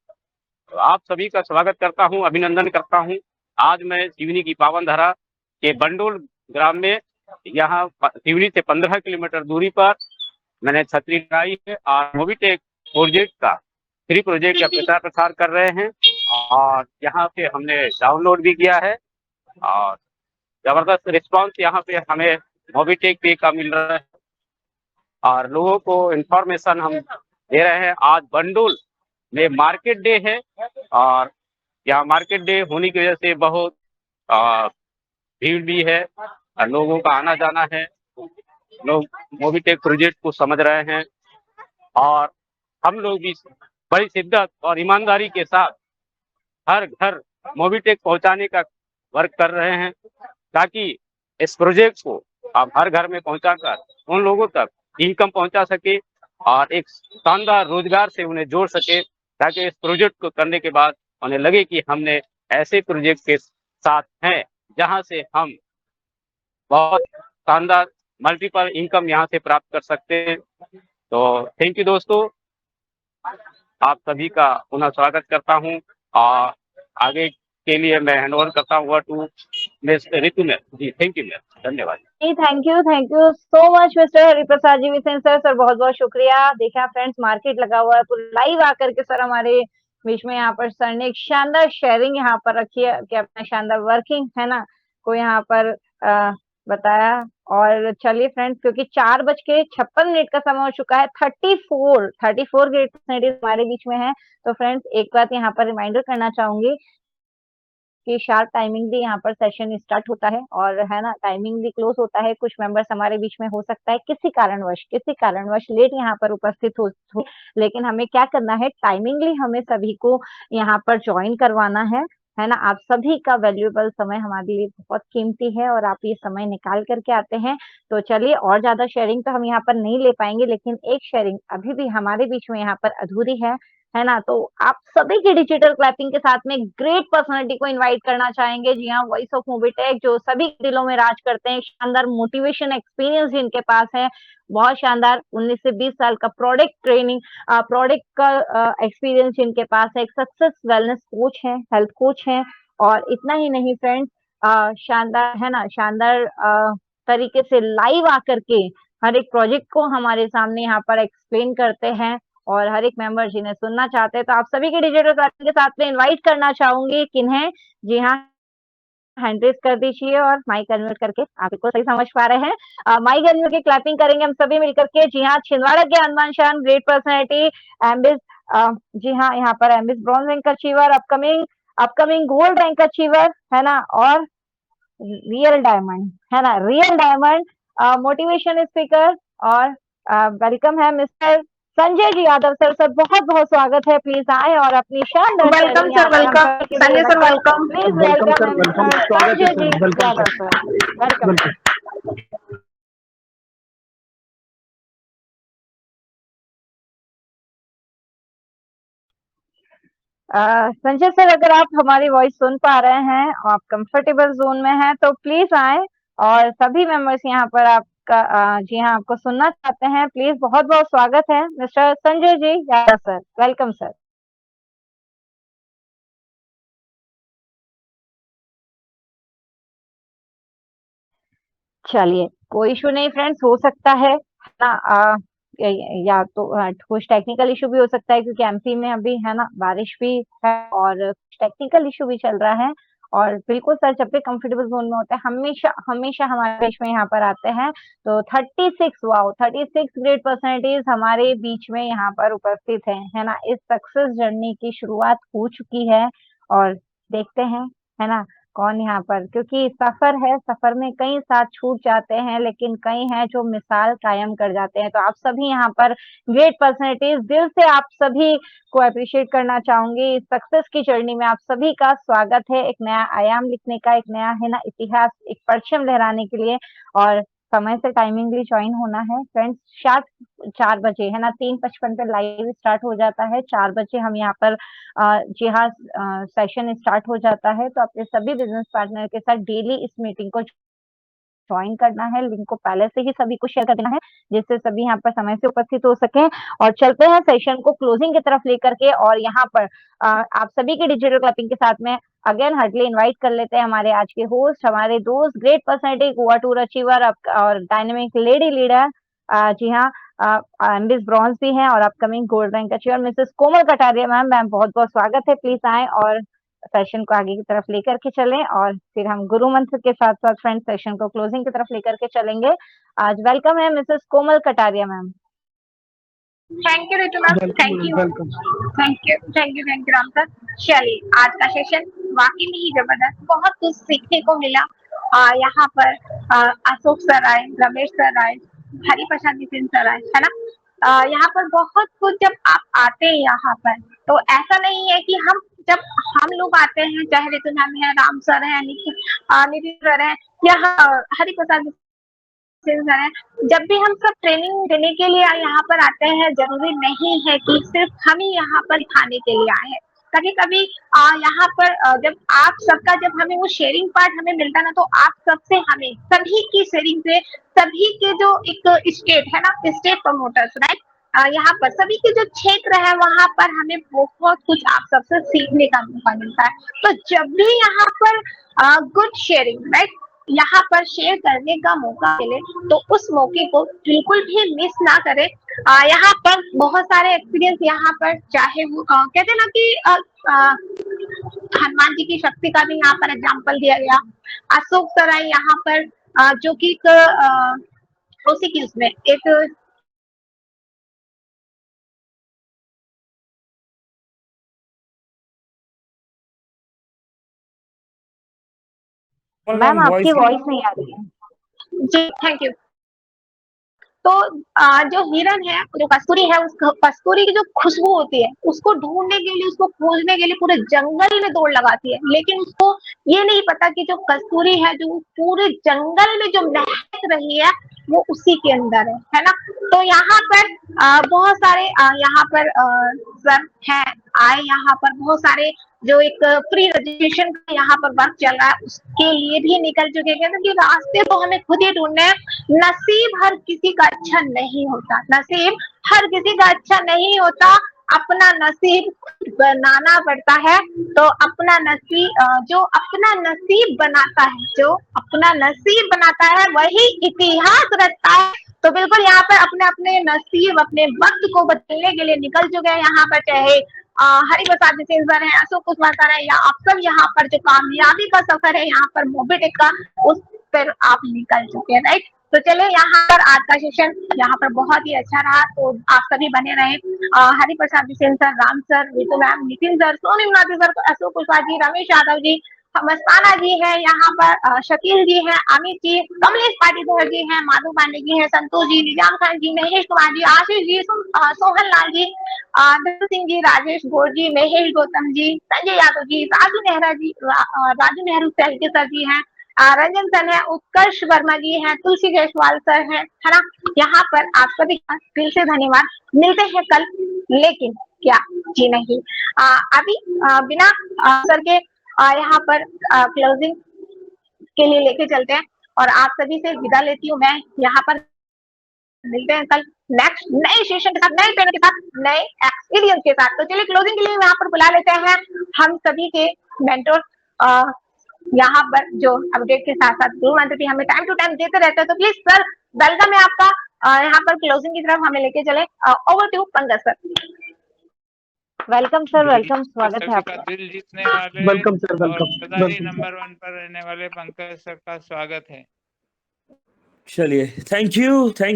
आप सभी का स्वागत करता हूं, अभिनंदन करता हूं। आज मैं सिवनी की पावन धरा के बंडोल ग्राम में, यहाँ सिवनी से 15 किलोमीटर दूरी पर मैंने छतरी लगाई है और मोबिटेक प्रोजेक्ट का 3 प्रोजेक्ट का प्रचार प्रसार कर रहे हैं। और यहाँ पे हमने डाउनलोड भी किया है और जबरदस्त रिस्पांस यहाँ पे हमें मोबिटेक पे का मिल रहा है और लोगों को इंफॉर्मेशन हम दे रहे हैं। आज बंडोल में मार्केट डे है और यहाँ मार्केट डे होने की वजह से बहुत भीड़ भी है और लोगों का आना जाना है। लोग मोबिटेक प्रोजेक्ट को समझ रहे हैं और हम लोग भी बड़ी शिद्दत और ईमानदारी के साथ हर घर मोबिटेक पहुंचाने का वर्क कर रहे हैं, ताकि इस प्रोजेक्ट को आप हर घर में पहुंचाकर उन लोगों तक इनकम पहुंचा सके और एक शानदार रोजगार से उन्हें जोड़ सके, ताकि इस प्रोजेक्ट को करने के बाद उन्हें लगे कि हमने ऐसे प्रोजेक्ट के साथ हैं जहां से हम बहुत शानदार मल्टीपल इनकम यहां से प्राप्त कर सकते हैं। तो थैंक यू दोस्तों, आप सभी का पुनः स्वागत करता हूं और आगे के लिए मैं हैंड ओवर करता हूँ टू मिस ऋतु मैम। जी थैंक यू मैम, धन्यवाद। जी thank you so much mister Hariprasad ji Bisen sir. Sir बहुत बहुत शुक्रिया। देखा फ्रेंड्स, मार्केट लगा हुआ है तो लाइव आकर के सर हमारे बीच में यहाँ पर सर ने एक शानदार शेयरिंग यहाँ पर रखी है कि अपना शानदार वर्किंग है ना को यहाँ पर बताया। और चलिए फ्रेंड्स, क्योंकि 4:56 का समय हो चुका है, 34 ग्रेट पर्सनैलिटीज हमारे बीच में है। तो फ्रेंड्स एक बात यहाँ पर रिमाइंडर करना चाहूंगी कि शार्प टाइमिंग भी यहाँ पर सेशन स्टार्ट होता है और है ना टाइमिंग भी क्लोज होता है। कुछ मेंबर्स हमारे बीच में हो सकता है किसी कारणवश लेट यहाँ पर उपस्थित हो, लेकिन हमें क्या करना है, टाइमिंगली हमें सभी को यहाँ पर ज्वाइन करवाना है ना। आप सभी का वैल्यूएबल समय हमारे लिए बहुत कीमती है और आप ये समय निकाल करके आते हैं। तो चलिए, और ज्यादा शेयरिंग तो हम यहाँ पर नहीं ले पाएंगे, लेकिन एक शेयरिंग अभी भी हमारे बीच में यहाँ पर अधूरी है ना। तो आप सभी की डिजिटल क्लैपिंग के साथ में ग्रेट पर्सनालिटी को इनवाइट करना चाहेंगे। जी हाँ, वॉइस ऑफ मोबिटेक जो सभी दिलों में राज करते हैं, शानदार मोटिवेशन एक्सपीरियंस जिनके पास है, बहुत शानदार 19 से 20 साल का प्रोडक्ट का एक्सपीरियंस जिनके पास है, एक सक्सेस वेलनेस कोच है, हेल्थ कोच है। और इतना ही नहीं फ्रेंड्स, शानदार है ना, शानदार तरीके से लाइव आकर के हर एक प्रोजेक्ट को हमारे सामने यहाँ पर एक्सप्लेन करते हैं और हर एक मेंबर जिन्हें सुनना चाहते हैं। तो आप सभी के डिजिटल क्लैपिंग के साथ में इनवाइट करना चाहूंगी किन्हें। जी हाँ, हैंड रेज कर दीजिए और माइक अनम्यूट करके, आप बिल्कुल सही समझ पा रहे हैं, माइक अनम्यूट के क्लैपिंग करेंगे हम सभी मिलकर के। जी हाँ, छिंदवाड़ा के हनुमान शान ग्रेट पर्सनैलिटी एम्बिस, जी हाँ यहाँ पर एम्बिस bronze rank achiever, upcoming gold rank achiever है ना, और रियल डायमंड है ना, रियल डायमंड मोटिवेशन स्पीकर और वेलकम है mister Sanjay ji Yadav sir. Sir बहुत बहुत स्वागत है, प्लीज आए और अपनी शानदार welcome sir, welcome Sanjay sir, welcome. Please welcome welcome sir, welcome, स्वागत है संजय सर, जी welcome Yadav sir, sir, welcome. Welcome. Sanjay sir, अगर आप हमारी वॉइस सुन पा रहे हैं और आप कंफर्टेबल जोन में हैं तो प्लीज आए, और सभी मेंबर्स यहाँ पर आपका जी हाँ आपको सुनना चाहते हैं। प्लीज, बहुत बहुत स्वागत है mister Sanjay ji Yadav sir, welcome sir. चलिए, कोई इशू नहीं फ्रेंड्स, हो सकता है ना या तो कुछ टेक्निकल इशू भी हो सकता है, क्योंकि एमपी में अभी है ना बारिश भी है और टेक्निकल इशू भी चल रहा है। और बिल्कुल सर, जब भी कंफर्टेबल जोन में होते हैं हमेशा हमेशा हमारे देश में यहाँ पर आते हैं। तो 36 वाओ 36 ग्रेट पर्सनैलिटीज हमारे बीच में यहाँ पर उपस्थित है ना। इस सक्सेस जर्नी की शुरुआत हो चुकी है और देखते हैं है ना कौन यहाँ पर, क्योंकि सफर है, सफर में कई साथ छूट जाते हैं लेकिन कई हैं जो मिसाल कायम कर जाते हैं। तो आप सभी यहाँ पर ग्रेट पर्सनैलिटीज, दिल से आप सभी को अप्रिशिएट करना चाहूंगी। इस सक्सेस की जर्नी में आप सभी का स्वागत है, एक नया आयाम लिखने का, एक नया है ना इतिहास, एक परचम लहराने के लिए। और समय से टाइमिंगली ज्वाइन होना है फ्रेंड्स। शार्प 4 बजे है ना, 3:55 पे लाइव स्टार्ट हो जाता है। 4 बजे हम यहाँ पर जी हाँ सेशन स्टार्ट हो जाता है। तो अपने सभी बिजनेस पार्टनर के साथ डेली इस मीटिंग को ज्वाइन करना है। लिंक को पहले से ही सभी को शेयर कर देना है, जिससे सभी यहाँ पर समय से उपस्थित हो सके। और चलते हैं सेशन को क्लोजिंग की तरफ लेकर के, और यहाँ पर आप सभी के डिजिटल क्लैपिंग के साथ में अगेन हार्डली इनवाइट कर लेते हैं हमारे आज के होस्ट, हमारे दोस्त, great personality, Goa tour achiever और डायनेमिक लेडी लीडर, जी हाँ एमबीएस ब्रॉन्ज भी हैं और upcoming gold rank achiever missus Komal Kataria ma'am. Ma'am बहुत बहुत स्वागत है, प्लीज आए और सेशन को आगे की तरफ लेकर के चलें, और फिर हम गुरु मंत्र के साथ साथ फ्रेंड सेशन को क्लोजिंग की तरफ लेकर के चलेंगे। आज वेलकम है Mrs Komal Kataria ma'am. Thank you Ritu ma'am, thank you welcome. Thank you Ram sir. चलिए, आज का सेशन वाकई में ही जबरदस्त, बहुत कुछ सीखने को मिला। यहाँ पर अशोक सर आए, रमेश सर आए, हरि प्रसाद नितिन सर आए, है ना। यहाँ पर बहुत कुछ, जब आप आते हैं यहाँ पर तो ऐसा नहीं है कि जब हम लोग आते हैं, चाहे रितु मैम है, राम सर है, नितिन सर है, या हरि प्रसाद सर है, जब भी हम सब ट्रेनिंग देने के लिए यहाँ पर आते हैं, जरूरी नहीं है कि सिर्फ हम ही यहाँ पर खाने के लिए आए हैं। कभी कभी यहाँ पर जब आप सबका, जब हमें वो शेयरिंग पार्ट हमें मिलता ना, तो आप सबसे, हमें सभी की शेयरिंग से, सभी के जो एक स्टेट है ना, स्टेट प्रमोटर्स राइट, यहाँ पर सभी के जो क्षेत्र है वहां पर हमें बहुत कुछ आप सबसे सीखने का मौका मिलता है। तो जब भी यहाँ पर गुड शेयरिंग राइट, यहाँ पर शेयर करने का मौका मिले तो उस मौके को बिल्कुल भी मिस ना करें। यहाँ पर बहुत सारे एक्सपीरियंस, यहाँ पर चाहे वो कहते हैं ना कि हनुमान जी की शक्ति का भी यहाँ पर एग्जाम्पल दिया गया। अशोक सराय यहाँ पर जो कि उसी की उसमें एक मैम आपकी वॉइस नहीं आ रही है जी, थैंक यू। तो जो हिरन है, जो कस्तूरी है, उस कस्तूरी की जो खुशबू होती है, उसको ढूंढने के लिए, उसको खोजने के लिए पूरे जंगल में दौड़ लगाती है, लेकिन उसको ये नहीं पता कि जो कस्तूरी है, जो पूरे जंगल में जो महक रही है, वो उसी के अंदर है ना। तो यहाँ पर बहुत सारे यहाँ पर सर हैं आए, यहाँ पर बहुत सारे जो एक प्री रजिस्ट्रेशन का यहाँ पर वर्क चल रहा है, उसके लिए भी निकल चुके हैं, क्योंकि रास्ते तो हमें खुद ही ढूंढने हैं। नसीब हर किसी का अच्छा नहीं होता, नसीब हर किसी का अच्छा नहीं होता, अपना नसीब बनाना पड़ता है। तो अपना नसीब, जो अपना नसीब बनाता है, जो अपना नसीब बनाता है वही इतिहास रचता है। तो बिल्कुल यहाँ पर अपने अपने नसीब, अपने वक्त को बदलने के लिए निकल चुके हैं यहाँ पर, चाहे हरि प्रसाद सर है, अशोक कुमार सर है, या आप सब यहाँ पर जो कामयाबी का सफर है यहाँ पर मोबिटेक का, उस पर आप निकल चुके हैं राइट। तो चले, यहाँ पर आज का सेशन यहाँ पर बहुत ही अच्छा रहा, तो आप सभी बने रहे। Hari Prasad sir, Ram sir, Ritu ma'am, Nitin sir, Sonim Nathi sir, Ashok Kushwaha ji, Ramesh Yadav ji, Mastana ji है, यहाँ पर शकील जी है, अमित जी, कमलेश पाटीदार जी हैं, माधु पांडे जी हैं, संतोष जी, निजाम खान जी, महेश कुमार जी, आशीष जी, सोहन लाल जी, दिल सिंह जी, राजेश गौर जी, महेश गौतम जी, संजय यादव जी, राजू नेहरा जी, राजू नेहरू साहित्य सर जी हैं, रंजन सर है, उत्कर्ष वर्मा जी हैं, तुलसी जायसवाल सर हैं, है ना। यहाँ पर आप सभी का दिल से धन्यवाद। मिलते हैं कल, लेकिन क्या जी नहीं, अभी बिना सर के यहाँ पर क्लोजिंग के लिए लेके चलते हैं और आप सभी से विदा लेती हूँ मैं। यहाँ पर मिलते हैं कल नेक्स्ट नए सेशन के साथ, नए ट्रेनर के साथ, नए एक्सपीरियंस के साथ। तो चलिए क्लोजिंग के लिए यहाँ पर बुला लेते हैं हम सभी के मेंटोर, यहाँ पर जो अपडेट के साथ साथ गुरु मंत्र हमें टाइम टू टाइम देते रहते हैं। तो प्लीज सर, वेलकम है आपका, यहाँ पर क्लोजिंग की तरफ हमें लेके चले। Over to Pankaj sir. Welcome sir, welcome, स्वागत है आपका। दिल जीतने वाले वेलकम सर, वेलकम, और सदा ही वेलकम सर। नंबर 1 पर रहने वाले पंकज सर का स्वागत है। चलिए, थैंक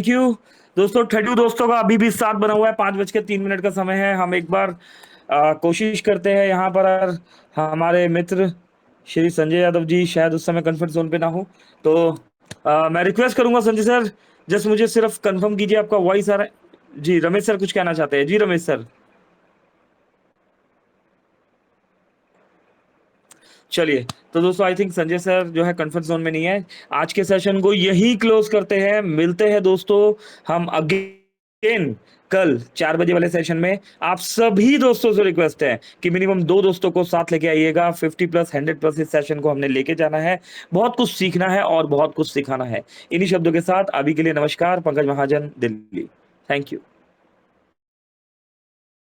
यू दोस्तों। 32 दोस्तों का अभी भी साथ बना हुआ है, 5:03 का समय है। हम एक बार कोशिश करते हैं यहाँ पर हमारे मित्र श्री संजय यादव जी शायद उस समय कंफर्ट जोन पे ना हो, तो मैं रिक्वेस्ट करूंगा संजय सर, जस्ट मुझे सिर्फ कंफर्म कीजिए आपका वॉइस आ रहा है जी। रमेश सर कुछ कहना चाहते हैं जी? रमेश सर, चलिए। तो दोस्तों आई थिंक संजय सर जो है कंफर्ट जोन में नहीं है। आज के सेशन को यही क्लोज करते हैं। मिलते हैं दोस्तों हम अगेन कल 4 बजे वाले सेशन में। आप सभी दोस्तों से रिक्वेस्ट है कि मिनिमम 2 दोस्तों को साथ लेके आइएगा। 50+ 100+ इस सेशन को हमने लेके जाना है। बहुत कुछ सीखना है और बहुत कुछ सिखाना है। इन्हीं शब्दों के साथ अभी के लिए नमस्कार। पंकज महाजन, दिल्ली। Thank you.